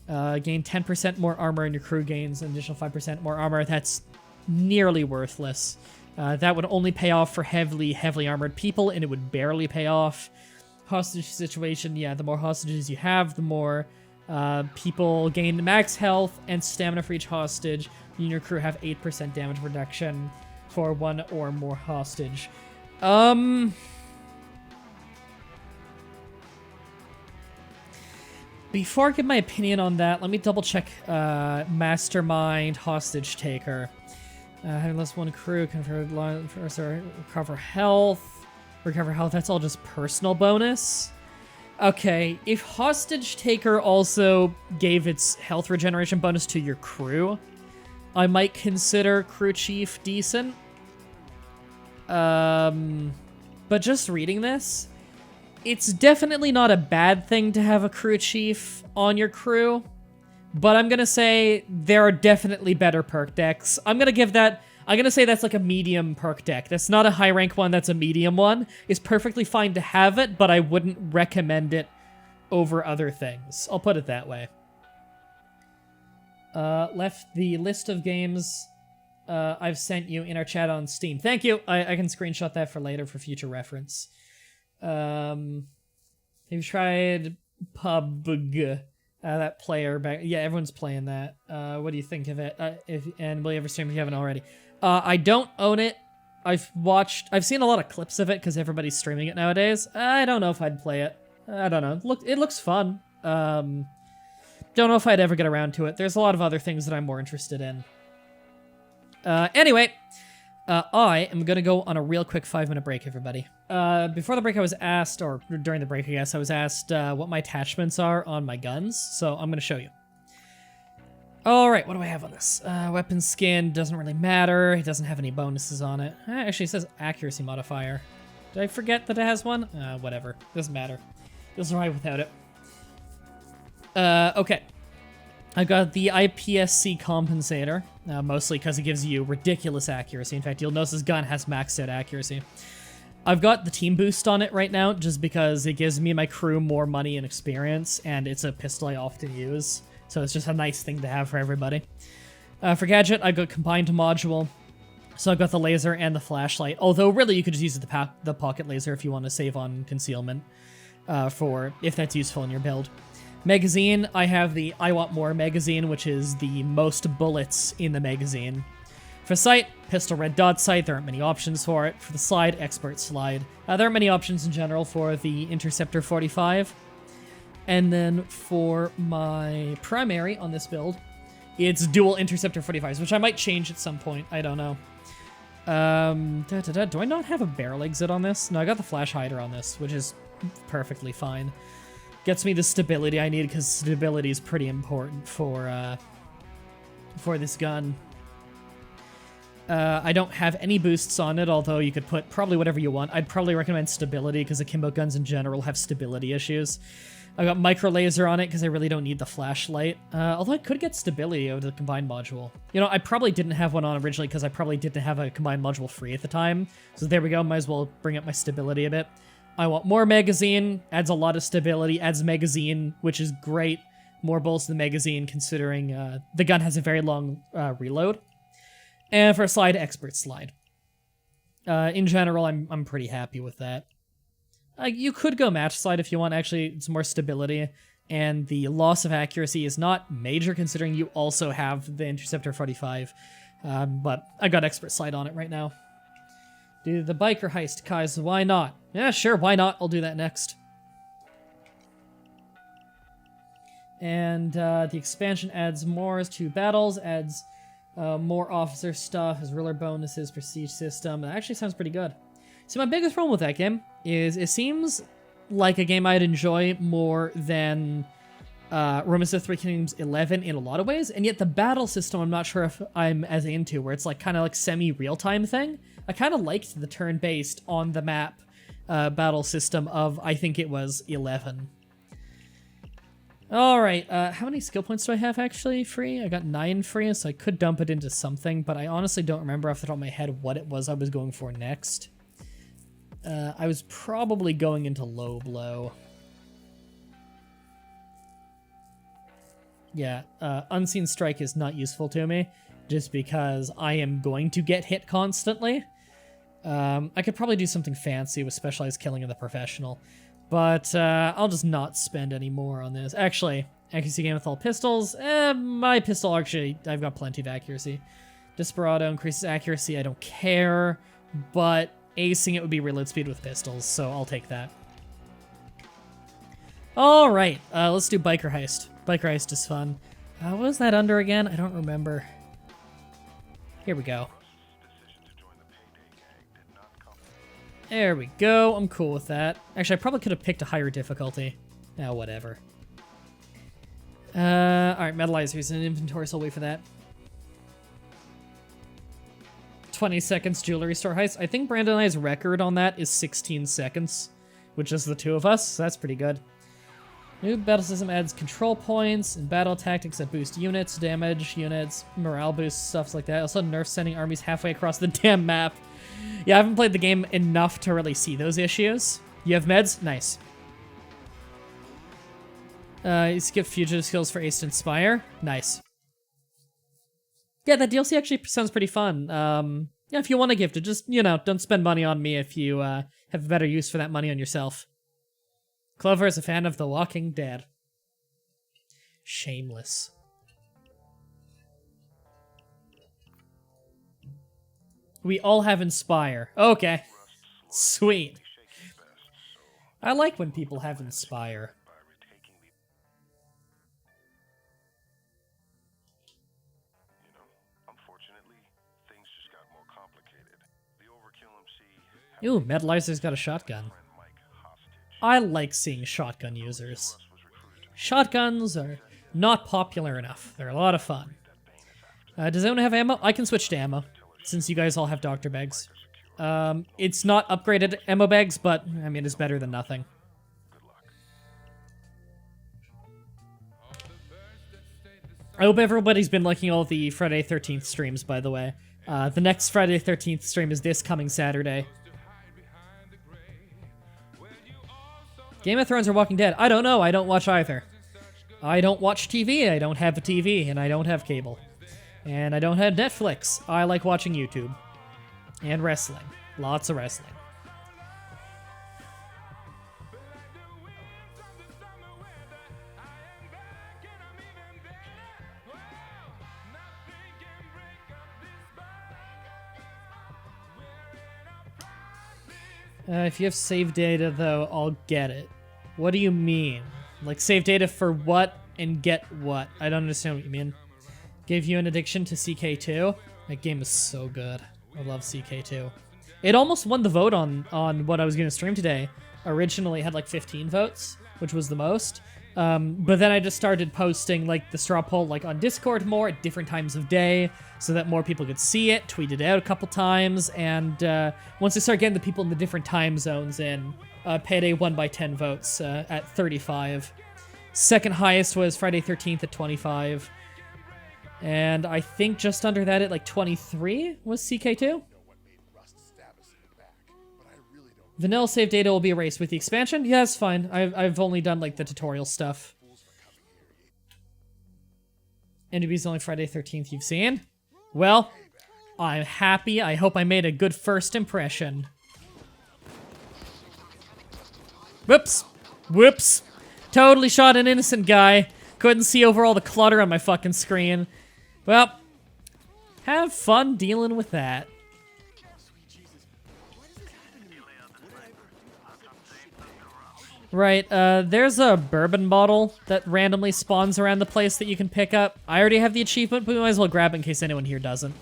Gain 10% more armor, and your crew gains an additional 5% more armor. That's nearly worthless. That would only pay off for heavily armored people, and it would barely pay off. Hostage situation, yeah, the more hostages you have, the more people gain max health and stamina for each hostage. You and your crew have 8% damage reduction for one or more hostage. Before I give my opinion on that, let me double check Mastermind Hostage Taker. Having less one crew, recover health. Recover health, that's all just personal bonus. Okay, if Hostage Taker also gave its health regeneration bonus to your crew, I might consider Crew Chief decent. But just reading this, it's definitely not a bad thing to have a crew chief on your crew, but I'm gonna say there are definitely better perk decks. I'm gonna say that's like a medium perk deck. That's not a high rank one, that's a medium one. It's perfectly fine to have it, but I wouldn't recommend it over other things. I'll put it that way. Left the list of games I've sent you in our chat on Steam. Thank you. I can screenshot that for later for future reference. Have you tried PUBG? That player back. Yeah, everyone's playing that. What do you think of it? And will you ever stream if you haven't already? I don't own it. I've seen a lot of clips of it because everybody's streaming it nowadays. I don't know if I'd play it. I don't know. It looks fun. Don't know if I'd ever get around to it. There's a lot of other things that I'm more interested in. Anyway, I am gonna go on a real quick 5-minute break, everybody. Before the break I was asked, or during the break I guess, I was asked what my attachments are on my guns, so I'm gonna show you. Alright, what do I have on this? Weapon skin doesn't really matter, it doesn't have any bonuses on it. Actually, it says accuracy modifier. Did I forget that it has one? Whatever, doesn't matter. Feels alright without it. Okay. I got the IPSC compensator, mostly because it gives you ridiculous accuracy. In fact, you'll notice this gun has maxed out accuracy. I've got the team boost on it right now, just because it gives me and my crew more money and experience, and it's a pistol I often use, so it's just a nice thing to have for everybody. For gadget, I got combined module, so I've got the laser and the flashlight, although really you could just use the pocket laser if you want to save on concealment, if that's useful in your build. Magazine, I have the I Want More magazine, which is the most bullets in the magazine. For sight, pistol red dot sight, there aren't many options for it. For the slide, expert slide. There aren't many options in general for the Interceptor 45. And then for my primary on this build, it's dual Interceptor 45s, which I might change at some point, I don't know. Do I not have a barrel exit on this? No, I got the flash hider on this, which is perfectly fine. Gets me the stability I need, because stability is pretty important for this gun. I don't have any boosts on it, although you could put probably whatever you want. I'd probably recommend stability, because akimbo guns in general have stability issues. I got micro laser on it, because I really don't need the flashlight. Although I could get stability out of the combined module. You know, I probably didn't have one on originally, because I probably didn't have a combined module free at the time. So there we go, might as well bring up my stability a bit. I Want More magazine, adds a lot of stability, adds magazine, which is great. More bullets in the magazine, considering the gun has a very long reload. And for a slide, expert slide. In general, I'm pretty happy with that. You could go match slide if you want. Actually, it's more stability, and the loss of accuracy is not major considering you also have the Interceptor 45. But I got expert slide on it right now. Do the biker heist, Kais. Why not? Yeah, sure, why not? I'll do that next. And the expansion adds more to battles, adds more officer stuff, has ruler bonuses, prestige system. That actually sounds pretty good. So my biggest problem with that game is it seems like a game I'd enjoy more than Romans of the Three Kingdoms 11 in a lot of ways, and yet the battle system I'm not sure if I'm as into, where it's like kind of like semi-real-time thing. I kind of liked the turn-based on the map battle system of, I think it was 11. Alright, how many skill points do I have actually free? I got 9 free, so I could dump it into something, but I honestly don't remember off the top of my head what it was I was going for next. I was probably going into low blow. Yeah, Unseen Strike is not useful to me, just because I am going to get hit constantly. I could probably do something fancy with Specialized Killing in the Professional, but I'll just not spend any more on this. Actually, accuracy gain with all pistols. My pistol, actually, I've got plenty of accuracy. Desperado increases accuracy, I don't care, but acing it would be reload speed with pistols, so I'll take that. Alright, let's do Biker Heist. Biker Heist is fun. What was that under again? I don't remember. Here we go. There we go. I'm cool with that. Actually, I probably could have picked a higher difficulty. Oh, whatever. Alright, Metalizer's in inventory, so I'll wait for that. 20 seconds jewelry store heist. I think Brandon and I's record on that is 16 seconds, which is the two of us, so that's pretty good. New battle system adds control points and battle tactics that boost units, damage units, morale boosts, stuff like that. Also nerfs sending armies halfway across the damn map. Yeah, I haven't played the game enough to really see those issues. You have meds? Nice. You skip fugitive skills for Ace to Inspire. Nice. Yeah, that DLC actually sounds pretty fun. Yeah, if you want to gift it, just, you know, don't spend money on me if you have a better use for that money on yourself. Clover is a fan of The Walking Dead. Shameless. We all have Inspire. Okay. Sweet. I like when people have Inspire. Ooh, Metalizer's got a shotgun. I like seeing shotgun users. Shotguns are not popular enough. They're a lot of fun. Does anyone have ammo? I can switch to ammo, since you guys all have doctor bags. It's not upgraded ammo bags, but, I mean, it's better than nothing. I hope everybody's been liking all the Friday 13th streams, by the way. The next Friday 13th stream is this coming Saturday. Game of Thrones or Walking Dead? I don't know, I don't watch either. I don't watch TV, I don't have a TV, and I don't have cable. And I don't have Netflix. I like watching YouTube. And wrestling. Lots of wrestling. If you have save data, though, I'll get it. What do you mean? Like, save data for what and get what? I don't understand what you mean. Gave you an addiction to CK2? That game is so good. I love CK2. It almost won the vote on what I was going to stream today. Originally it had like 15 votes, which was the most. But then I just started posting like the straw poll like on Discord more at different times of day so that more people could see it, tweeted it out a couple times, and once I started getting the people in the different time zones in, Payday won by 10 votes at 35. Second highest was Friday 13th at 25. And I think just under that at like 23 was CK2. Vanilla save data will be erased with the expansion. Yeah, it's fine. I've only done like the tutorial stuff. NWB's only Friday 13th you've seen. Well, I'm happy. I hope I made a good first impression. Whoops. Whoops. Totally shot an innocent guy. Couldn't see over all the clutter on my fucking screen. Well, have fun dealing with that. Right, there's a bourbon bottle that randomly spawns around the place that you can pick up. I already have the achievement, but we might as well grab it in case anyone here doesn't.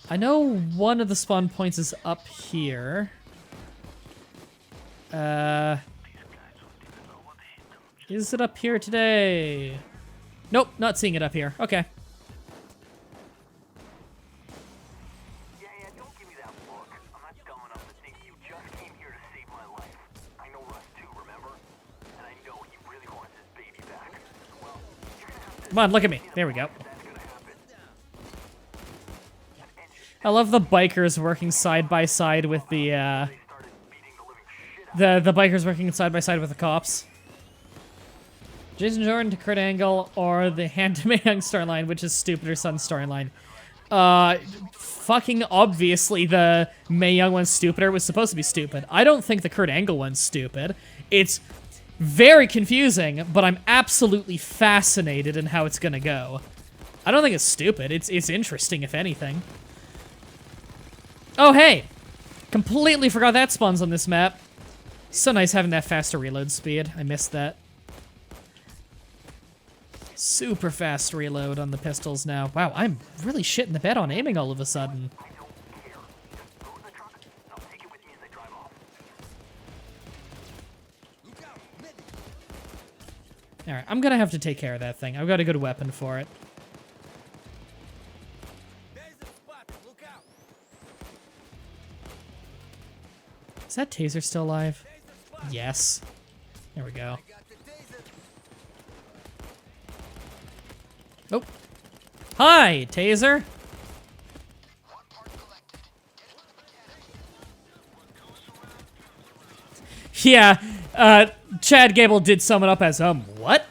I know one of the spawn points is up here. Is it up here today? Nope, not seeing it up here. Okay. Come on, look at me. There we go. I love the bikers working side by side with the bikers working side by side with the cops. Jason Jordan to Kurt Angle or the Hand to Mae Young storyline, which is Stupider Son storyline. Fucking obviously the Mae Young one's stupider. Was supposed to be stupid. I don't think the Kurt Angle one's stupid. It's very confusing, but I'm absolutely fascinated in how it's gonna go. I don't think it's stupid. It's interesting, if anything. Oh, hey! Completely forgot that spawns on this map. So nice having that faster reload speed. I missed that. Super fast reload on the pistols now. Wow, I'm really shitting the bed on aiming all of a sudden. Alright, I'm gonna have to take care of that thing. I've got a good weapon for it. Is that taser still alive? Yes. There we go. Oh. Hi, taser! Yeah, Chad Gable did sum it up as, what?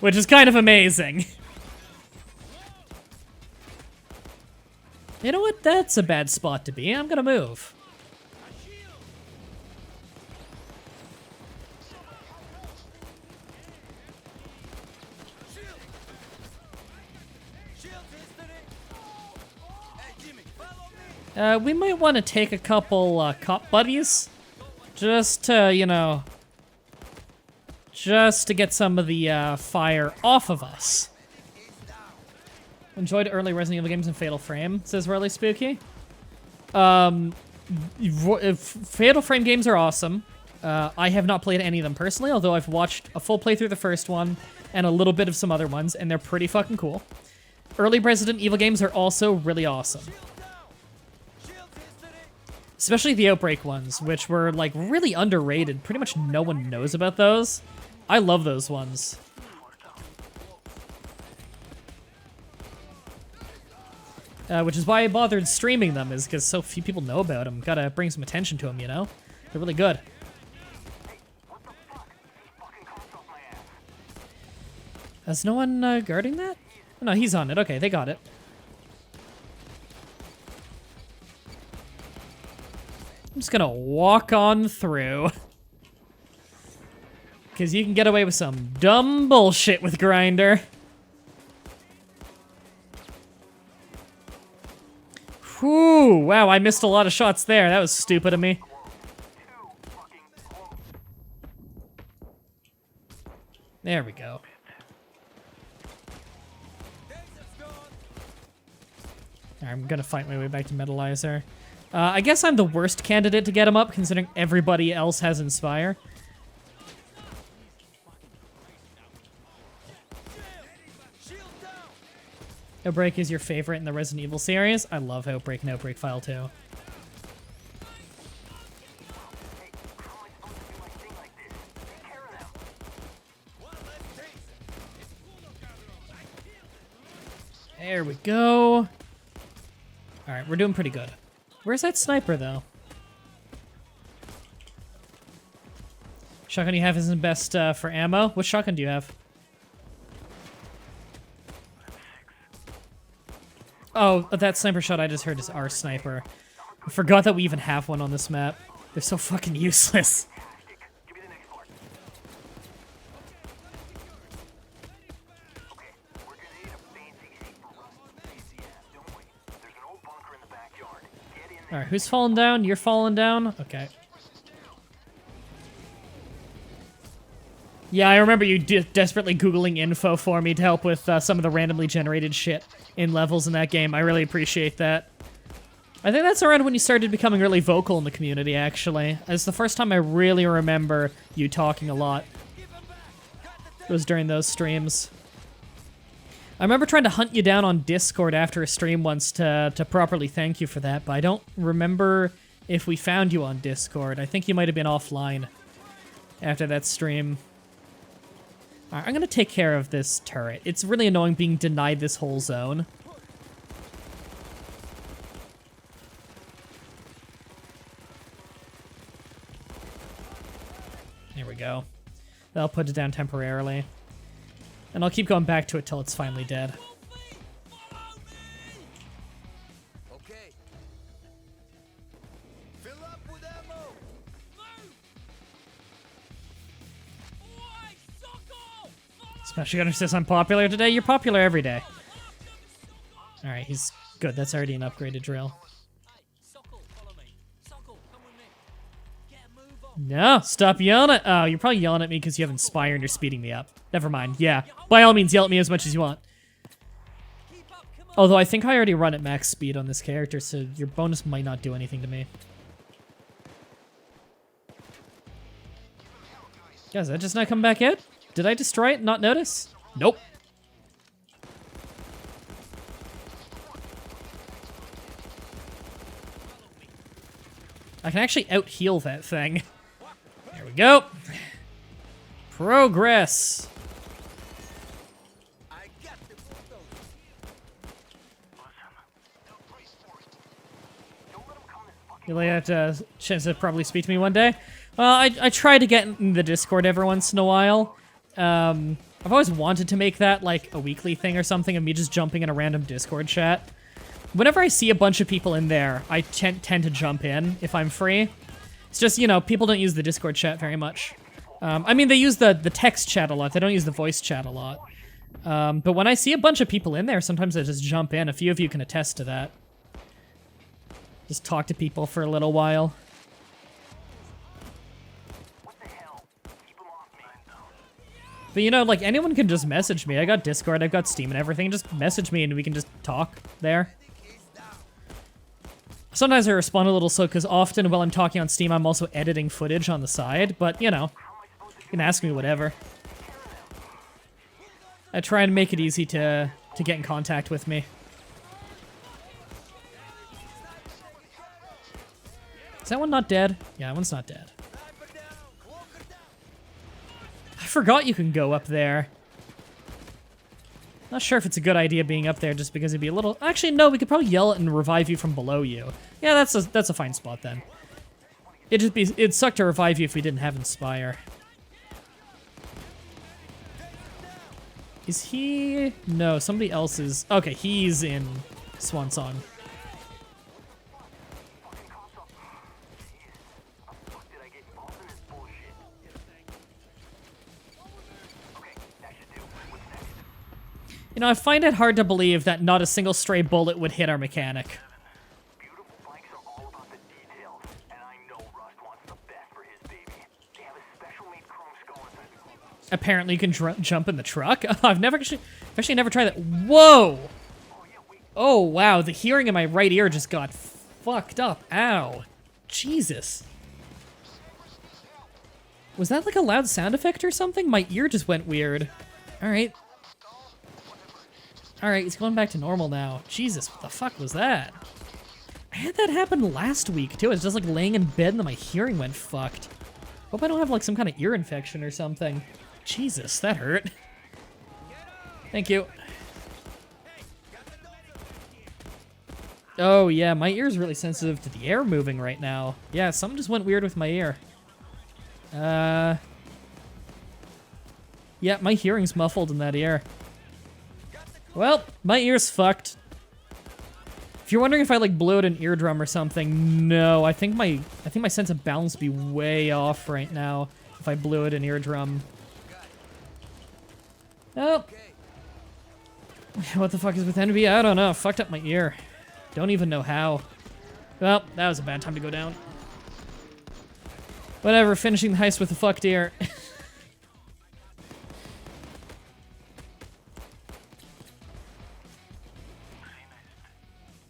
Which is kind of amazing. You know what? That's a bad spot to be. I'm gonna move. We might want to take a couple cop buddies. Just to, you know, just to get some of the fire off of us. Enjoyed early Resident Evil games in Fatal Frame, says Really Spooky. Fatal Frame games are awesome. I have not played any of them personally, although I've watched a full playthrough of the first one and a little bit of some other ones, and they're pretty fucking cool. Early Resident Evil games are also really awesome. Especially the Outbreak ones, which were, like, really underrated. Pretty much no one knows about those. I love those ones. Which is why I bothered streaming them, is because so few people know about them. Gotta bring some attention to them, you know? They're really good. Is no one guarding that? Oh, no, he's on it. Okay, they got it. I'm just gonna walk on through. Because you can get away with some dumb bullshit with Grindr. Whew, wow, I missed a lot of shots there. That was stupid of me. There we go. I'm gonna fight my way back to Metalizer. I guess I'm the worst candidate to get him up, considering everybody else has Inspire. Outbreak is your favorite in the Resident Evil series? I love Outbreak and Outbreak File 2. There we go. Alright, we're doing pretty good. Where's that sniper, though? Shotgun you have isn't best for ammo. What shotgun do you have? Oh, that sniper shot I just heard is our sniper. I forgot that we even have one on this map. They're so fucking useless. Alright, who's falling down? You're falling down? Okay. Yeah, I remember you desperately Googling info for me to help with some of the randomly generated shit in levels in that game. I really appreciate that. I think that's around when you started becoming really vocal in the community, actually. It's the first time I really remember you talking a lot. It was during those streams. I remember trying to hunt you down on Discord after a stream once to properly thank you for that, but I don't remember if we found you on Discord. I think you might have been offline after that stream. Alright, I'm gonna take care of this turret. It's really annoying being denied this whole zone. There we go. That'll put it down temporarily. And I'll keep going back to it till it's finally dead. Okay. Fill up with ammo. Smash Gunner says I'm popular today. You're popular every day. Alright, he's good. That's already an upgraded drill. No, stop yelling at— oh, you're probably yelling at me because you have Inspire and you're speeding me up. Never mind, yeah. By all means, yell at me as much as you want. Although I think I already run at max speed on this character, so your bonus might not do anything to me. Guys, that just not come back out? Did I destroy it and not notice? Nope. I can actually out-heal that thing. There we go. Progress. You'll have a chance to probably speak to me one day. Well, I try to get in the Discord every once in a while. I've always wanted to make that like a weekly thing or something of me just jumping in a random Discord chat. Whenever I see a bunch of people in there, I tend to jump in if I'm free. It's just, you know, people don't use the Discord chat very much. I mean, they use the text chat a lot. They don't use the voice chat a lot. But when I see a bunch of people in there, sometimes I just jump in. A few of you can attest to that. Just talk to people for a little while. But you know, like, anyone can just message me. I got Discord, I've got Steam and everything. Just message me and we can just talk there. Sometimes I respond a little slow because often while I'm talking on Steam, I'm also editing footage on the side. But, you know, you can ask me whatever. I try and make it easy to get in contact with me. Is that one not dead? Yeah, that one's not dead. I forgot you can go up there. Not sure if it's a good idea being up there just because it'd be a little— actually, no, we could probably yell it and revive you from below you. Yeah, that's a fine spot then. It'd suck to revive you if we didn't have Inspire. Is he— no, somebody else is— okay, he's in Swan Song. You know, I find it hard to believe that not a single stray bullet would hit our mechanic. Apparently you can jump in the truck? I've actually never tried that. Whoa! Oh, wow, the hearing in my right ear just got fucked up. Ow. Jesus. Was that like a loud sound effect or something? My ear just went weird. Alright. Alright, he's going back to normal now. Jesus, what the fuck was that? I had that happen last week, too. I was just, like, laying in bed and then my hearing went fucked. Hope I don't have, like, some kind of ear infection or something. Jesus, that hurt. Thank you. Oh, yeah, my ear's really sensitive to the air moving right now. Yeah, something just went weird with my ear. Yeah, my hearing's muffled in that ear. Well, my ear's fucked. If you're wondering if I like blew out an eardrum or something, no. I think my sense of balance would be way off right now if I blew out an eardrum. Oh. What the fuck is with envy? I don't know. Fucked up my ear. Don't even know how. Well, that was a bad time to go down. Whatever, finishing the heist with a fucked ear.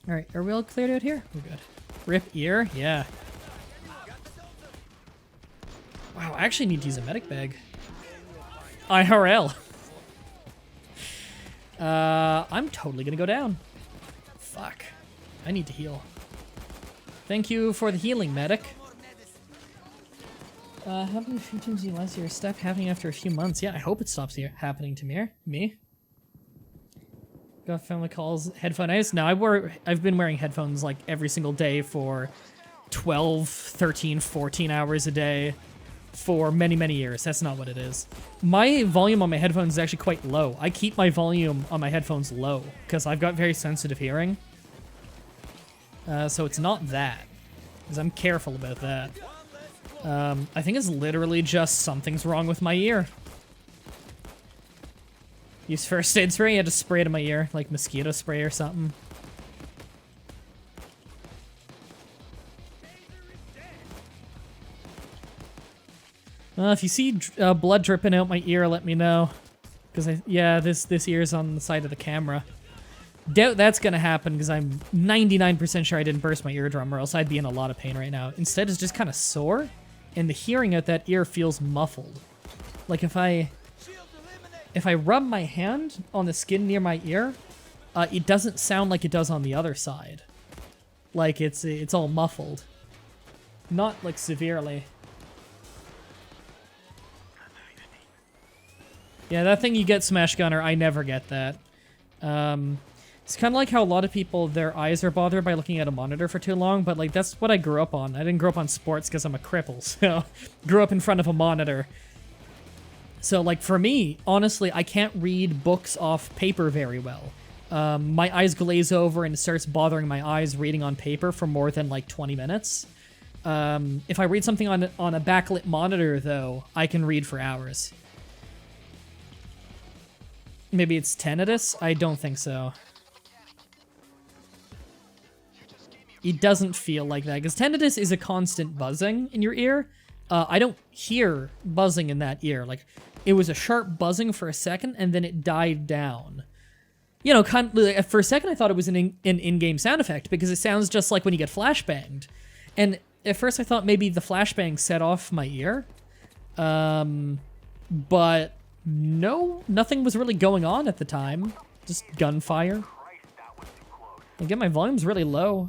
Alright, are we all cleared out here? We're good. Rip ear? Yeah. Wow, I actually need to use a medic bag. IRL. I'm totally gonna go down. Fuck. I need to heal. Thank you for the healing, medic. How many symptoms do you realize you're stuck happening after a few months? Yeah, I hope it stops here happening to me. Got family calls, headphone ice? No, I've been wearing headphones like every single day for 12, 13, 14 hours a day for many, many years. That's not what it is. My volume on my headphones is actually quite low. I keep my volume on my headphones low because I've got very sensitive hearing. So it's not that, because I'm careful about that. I think it's literally just something's wrong with my ear. Use first aid spray, I had to spray it in my ear, like mosquito spray or something. If you see blood dripping out my ear, let me know. Because yeah, this ear's on the side of the camera. Doubt that's gonna happen because I'm 99% sure I didn't burst my eardrum or else I'd be in a lot of pain right now. Instead, it's just kind of sore, and the hearing out that ear feels muffled. Like if I rub my hand on the skin near my ear, it doesn't sound like it does on the other side. Like it's all muffled. Not like severely. Yeah, that thing you get, Smash Gunner, I never get that. It's kind of like how a lot of people, their eyes are bothered by looking at a monitor for too long, but like that's what I grew up on. I didn't grow up on sports because I'm a cripple, so grew up in front of a monitor. So like for me, honestly, I can't read books off paper very well. My eyes glaze over and it starts bothering my eyes reading on paper for more than like 20 minutes. If I read something on a backlit monitor though, I can read for hours. Maybe it's tinnitus? I don't think so. It doesn't feel like that, because tinnitus is a constant buzzing in your ear. I don't hear buzzing in that ear. Like, it was a sharp buzzing for a second, and then it died down. You know, for a second I thought it was an in-game sound effect, because it sounds just like when you get flashbanged. And at first I thought maybe the flashbang set off my ear. But no, nothing was really going on at the time. Just gunfire. Again, my volume's really low.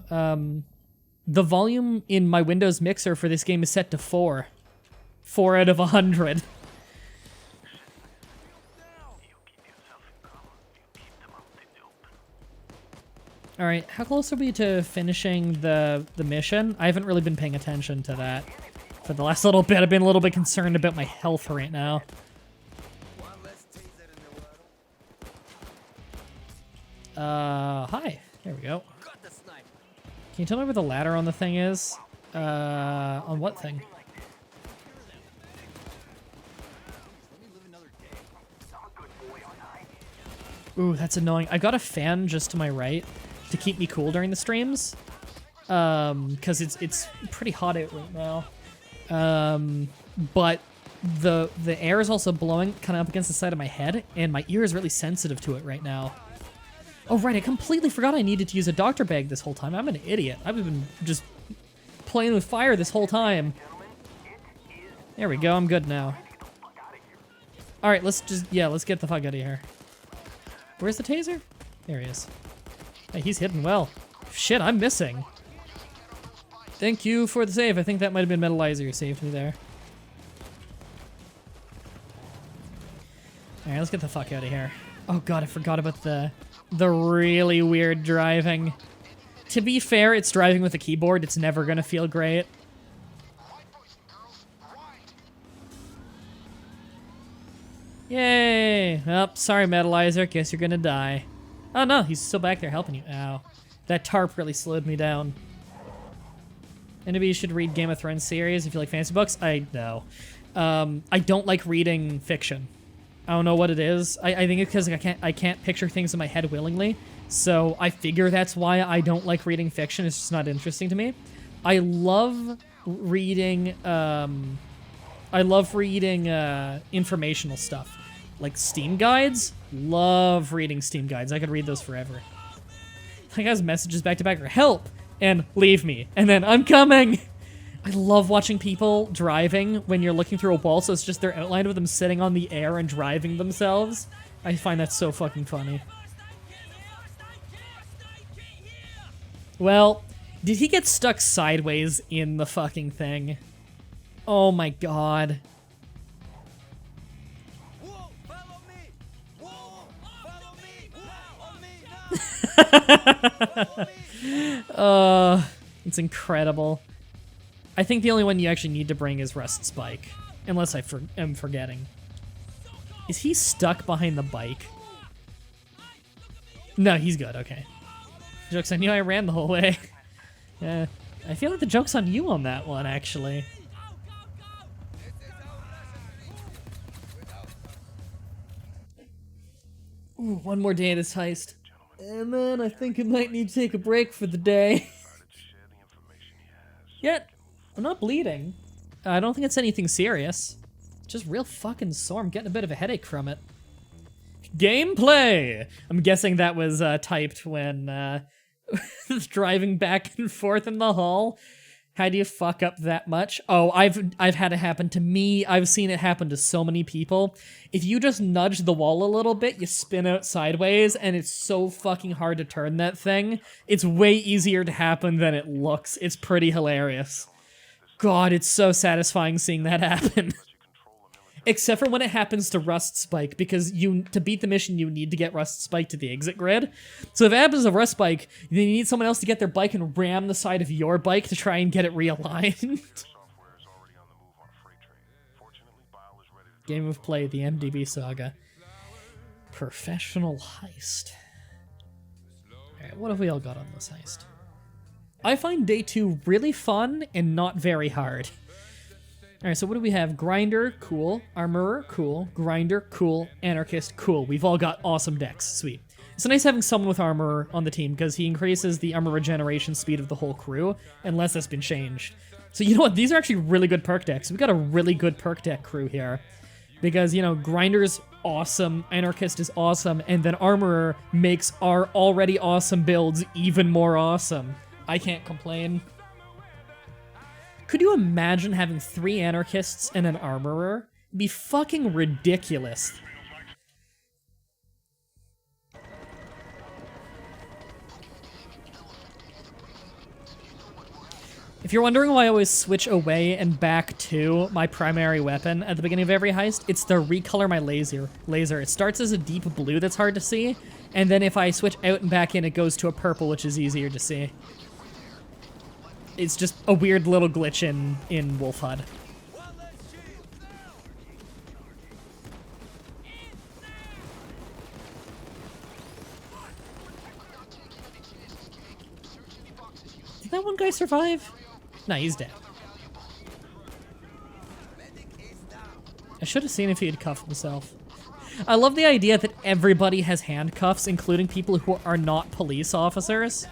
The volume in my Windows mixer for this game is set to 4. 4 out of 100. Alright, how close are we to finishing the mission? I haven't really been paying attention to that. For the last little bit, I've been a little bit concerned about my health right now. Hi. There we go. Can you tell me where the ladder on the thing is? On what thing? Ooh, that's annoying. I got a fan just to my right to keep me cool during the streams. Because it's pretty hot out right now. But the air is also blowing kind of up against the side of my head, and my ear is really sensitive to it right now. Oh, right, I completely forgot I needed to use a doctor bag this whole time. I'm an idiot. I've been just playing with fire this whole time. There we go, I'm good now. Alright, let's get the fuck out of here. Where's the taser? There he is. Hey, he's hidden well. Shit, I'm missing. Thank you for the save. I think that might have been Metalizer who saved me there. Alright, let's get the fuck out of here. Oh god, I forgot about the really weird driving. To be fair, it's driving with a keyboard. It's never gonna feel great. Yay! Oh, sorry, Metalizer. Guess you're gonna die. Oh no, he's still back there helping you. Ow. That tarp really slowed me down. Anybody you should read Game of Thrones series if you like fantasy books? I know. I don't like reading fiction. I don't know what it is. I think it's because I can't picture things in my head willingly. So I figure that's why I don't like reading fiction. It's just not interesting to me. I love reading informational stuff. Like Steam guides. Love reading Steam guides. I could read those forever. Like has messages back to back or help and leave me and then I'm coming. I love watching people driving when you're looking through a wall, so it's just their outline of them sitting on the air and driving themselves. I find that so fucking funny. Well, did he get stuck sideways in the fucking thing? Oh my god. Whoa, follow me! Whoa, follow me! Follow me! It's incredible. I think the only one you actually need to bring is Rust Spike. Unless I am forgetting. Is he stuck behind the bike? No, he's good, okay. Joke's on you, I ran the whole way. I feel like the joke's on you on that one, actually. Ooh, one more day of this heist. And then I think I might need to take a break for the day. Yet, I'm not bleeding. I don't think it's anything serious. Just real fucking sore. I'm getting a bit of a headache from it. Gameplay! I'm guessing that was typed when driving back and forth in the hall. How do you fuck up that much? Oh, I've had it happen to me. I've seen it happen to so many people. If you just nudge the wall a little bit, you spin out sideways, and it's so fucking hard to turn that thing. It's way easier to happen than it looks. It's pretty hilarious. God, it's so satisfying seeing that happen. Except for when it happens to Rust Spike, because to beat the mission, you need to get Rust Spike to the exit grid. So if it happens to Rust Spike, you need someone else to get their bike and ram the side of your bike to try and get it realigned. Game of Play, the MDB Saga. Professional heist. Alright, what have we all got on this heist? I find day 2 really fun and not very hard. Alright, so what do we have? Grinder, cool. Armorer, cool. Grinder, cool. Anarchist, cool. We've all got awesome decks. Sweet. It's nice having someone with Armorer on the team, because he increases the armor regeneration speed of the whole crew, unless that's been changed. So you know what? These are actually really good perk decks. We've got a really good perk deck crew here. Because, you know, Grinder's awesome, Anarchist is awesome, and then Armorer makes our already awesome builds even more awesome. I can't complain. Could you imagine having 3 anarchists and an armorer? It'd be fucking ridiculous. If you're wondering why I always switch away and back to my primary weapon at the beginning of every heist, it's to recolor my laser. It starts as a deep blue that's hard to see, and then if I switch out and back in, it goes to a purple, which is easier to see. It's just a weird little glitch in Wolf HUD. Did that one guy survive? No, he's dead. I should have seen if he had cuffed himself. I love the idea that everybody has handcuffs, including people who are not police officers.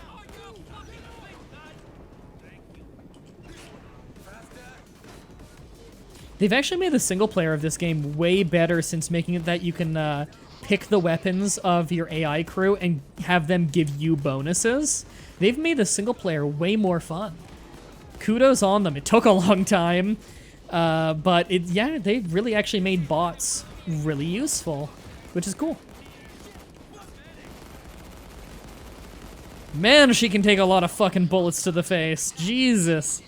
They've actually made the single player of this game way better since making it that you can pick the weapons of your AI crew and have them give you bonuses. They've made the single player way more fun. Kudos on them. It took a long time, but yeah, they really actually made bots really useful, which is cool. Man, she can take a lot of fucking bullets to the face. Jesus.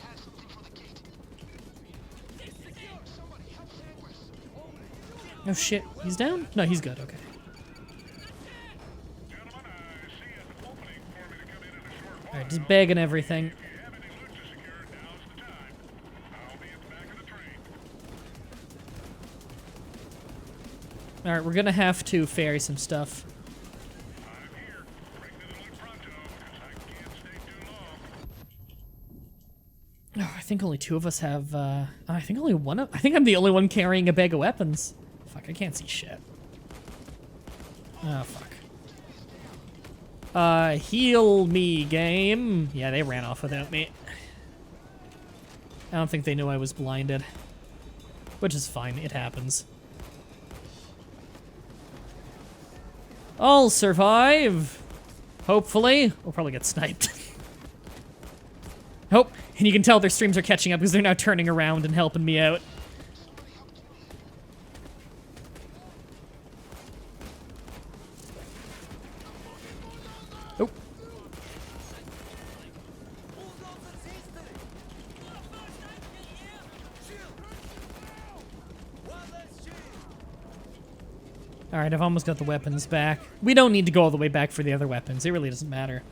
Oh shit, he's down? No, he's good, okay. Alright, just bagging everything. Alright, we're gonna have to ferry some stuff. think only two of us have, I think only one of... I think I'm the only one carrying a bag of weapons. Fuck, I can't see shit. Oh, fuck. Heal me, game. Yeah, they ran off without me. I don't think they knew I was blinded. Which is fine, it happens. I'll survive. Hopefully. We'll probably get sniped. Oh, and you can tell their streams are catching up because they're now turning around and helping me out. Oh. Alright, I've almost got the weapons back. We don't need to go all the way back for the other weapons. It really doesn't matter.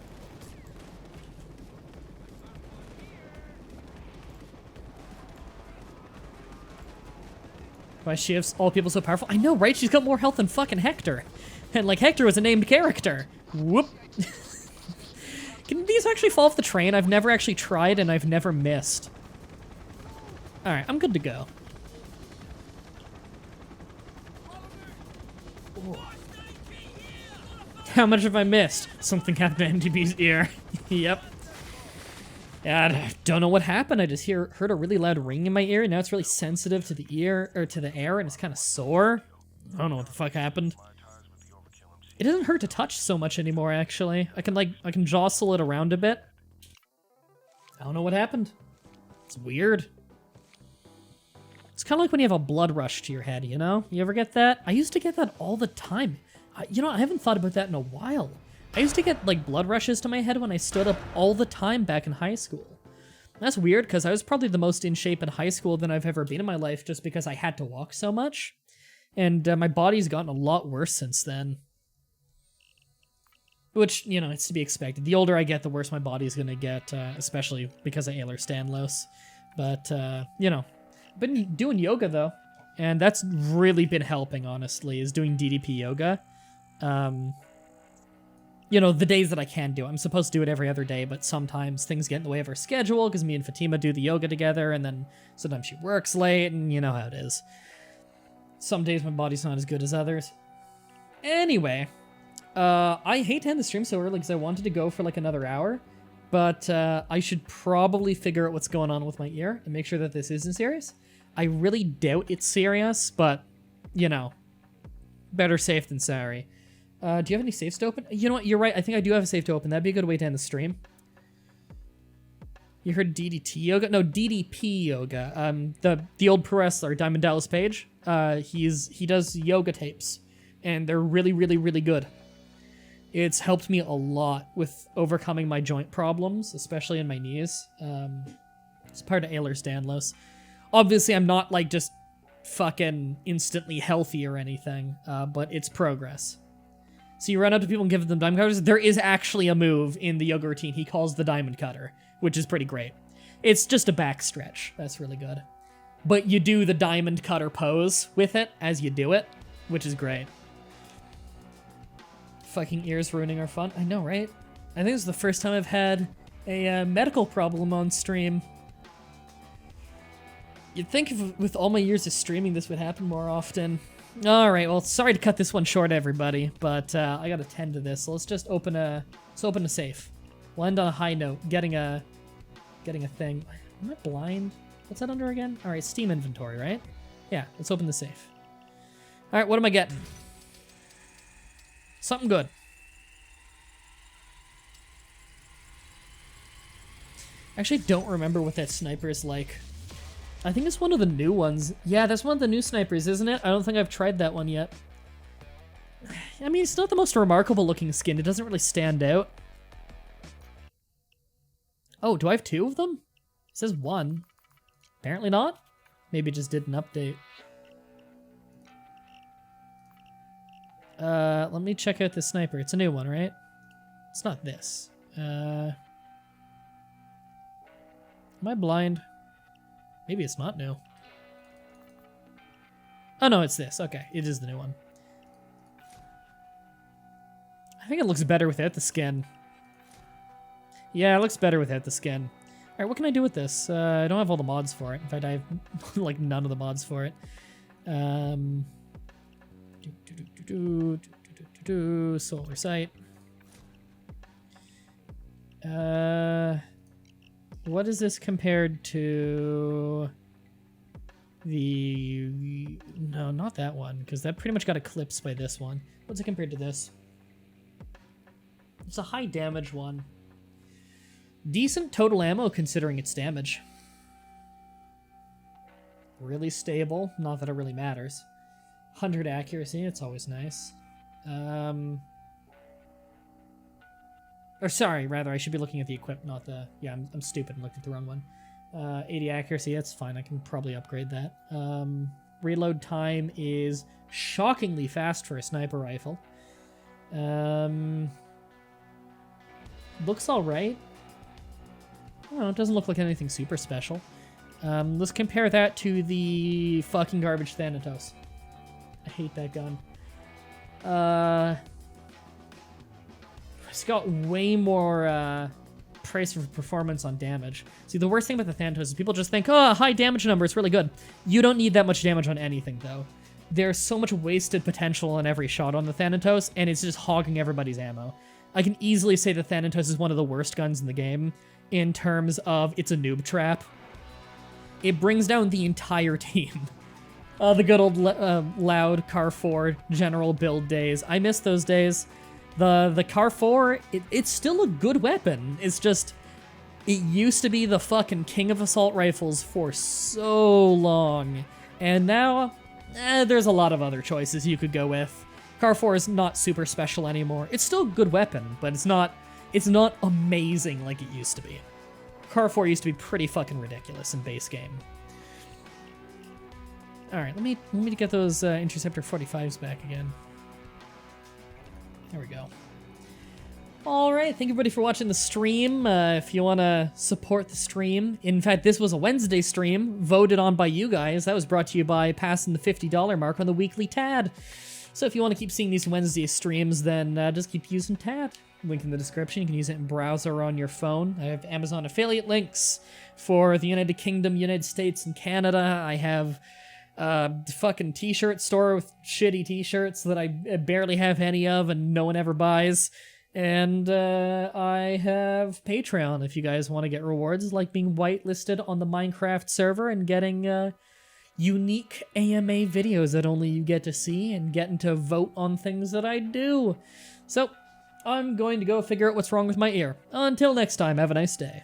Why she has all people so powerful? I know, right? She's got more health than fucking Hector. And, like, Hector was a named character. Whoop. Can these actually fall off the train? I've never actually tried, and I've never missed. Alright, I'm good to go. Ooh. How much have I missed? Something happened to MTB's ear. Yep. I don't know what happened. I just heard a really loud ring in my ear, and now it's really sensitive to the ear, or to the air, and it's kind of sore. I don't know what the fuck happened. It doesn't hurt to touch so much anymore, actually. I can jostle it around a bit. I don't know what happened. It's weird. It's kind of like when you have a blood rush to your head, you know? You ever get that? I used to get that all the time. You know, I haven't thought about that in a while. I used to get, like, blood rushes to my head when I stood up all the time back in high school. That's weird, because I was probably the most in shape in high school than I've ever been in my life, just because I had to walk so much. And my body's gotten a lot worse since then. Which, you know, it's to be expected. The older I get, the worse my body's gonna get, especially because of Ehlers-Danlos. But, you know, I've been doing yoga, though. And that's really been helping, honestly, is doing DDP yoga. You know, the days that I can do it. I'm supposed to do it every other day, but sometimes things get in the way of our schedule, because me and Fatima do the yoga together, and then sometimes she works late, and you know how it is. Some days my body's not as good as others. Anyway, I hate to end the stream so early, because I wanted to go for like another hour, but I should probably figure out what's going on with my ear, and make sure that this isn't serious. I really doubt it's serious, but, you know, better safe than sorry. Do you have any safes to open? You know what, you're right, I think I do have a safe to open. That'd be a good way to end the stream. You heard DDT yoga? No, DDP yoga. The old pro wrestler, Diamond Dallas Page, he does yoga tapes, and they're really, really, really good. It's helped me a lot with overcoming my joint problems, especially in my knees. It's part of Ehlers-Danlos. Obviously, I'm not, like, just fucking instantly healthy or anything, but it's progress. So you run up to people and give them diamond cutters. There is actually a move in the yoga routine he calls the diamond cutter, which is pretty great. It's just a back stretch. That's really good. But you do the diamond cutter pose with it as you do it, which is great. Fucking ears ruining our fun. I know, right? I think this is the first time I've had a medical problem on stream. You'd think with all my years of streaming this would happen more often. Alright, well, sorry to cut this one short, everybody, but I gotta tend to this. So let's just open a safe. We'll end on a high note, getting a thing. Am I blind? What's that under again? Alright, Steam inventory, right? Yeah, let's open the safe. Alright, what am I getting? Something good. I actually don't remember what that sniper is like. I think it's one of the new ones. Yeah, that's one of the new snipers, isn't it? I don't think I've tried that one yet. I mean, it's not the most remarkable looking skin. It doesn't really stand out. Oh, do I have two of them? It says one. Apparently not. Maybe it just did an update. Let me check out this sniper. It's a new one, right? It's not this. Am I blind? Maybe it's not new. Oh no, it's this. Okay, it is the new one. I think it looks better without the skin. Yeah, it looks better without the skin. Alright, what can I do with this? I don't have all the mods for it. In fact, I have, like, none of the mods for it. Solar site. What is this compared to the... No, not that one, because that pretty much got eclipsed by this one. What's it compared to this? It's a high damage one. Decent total ammo considering its damage. Really stable, not that it really matters. 100 accuracy, it's always nice. Or sorry, rather, I should be looking at the equip, not the... Yeah, I'm stupid and looked at the wrong one. 80 accuracy, that's fine, I can probably upgrade that. Reload time is shockingly fast for a sniper rifle. Looks alright. Oh, it doesn't look like anything super special. Let's compare that to the fucking garbage Thanatos. I hate that gun. It's got way more price for performance on damage. See, the worst thing about the Thanatos is people just think, oh, high damage number, it's really good. You don't need that much damage on anything, though. There's so much wasted potential in every shot on the Thanatos, and it's just hogging everybody's ammo. I can easily say the Thanatos is one of the worst guns in the game in terms of it's a noob trap. It brings down the entire team. The good old loud Car 4 general build days. I miss those days. The Car 4, it's still a good weapon. It's just, it used to be the fucking king of assault rifles for so long. And now, there's a lot of other choices you could go with. Car 4 is not super special anymore. It's still a good weapon, but it's not amazing like it used to be. Car 4 used to be pretty fucking ridiculous in base game. Alright, let me get those Interceptor 45s back again. There we go. Alright, thank you everybody for watching the stream. If you want to support the stream, in fact, this was a Wednesday stream, voted on by you guys. That was brought to you by passing the $50 mark on the weekly TAD. So if you want to keep seeing these Wednesday streams, then just keep using TAD. Link in the description. You can use it in browser or on your phone. I have Amazon affiliate links for the United Kingdom, United States, and Canada. I have fucking t-shirt store with shitty t-shirts that I barely have any of and no one ever buys. And I have Patreon if you guys want to get rewards, like being whitelisted on the Minecraft server and getting unique AMA videos that only you get to see and getting to vote on things that I do. So, I'm going to go figure out what's wrong with my ear. Until next time, have a nice day.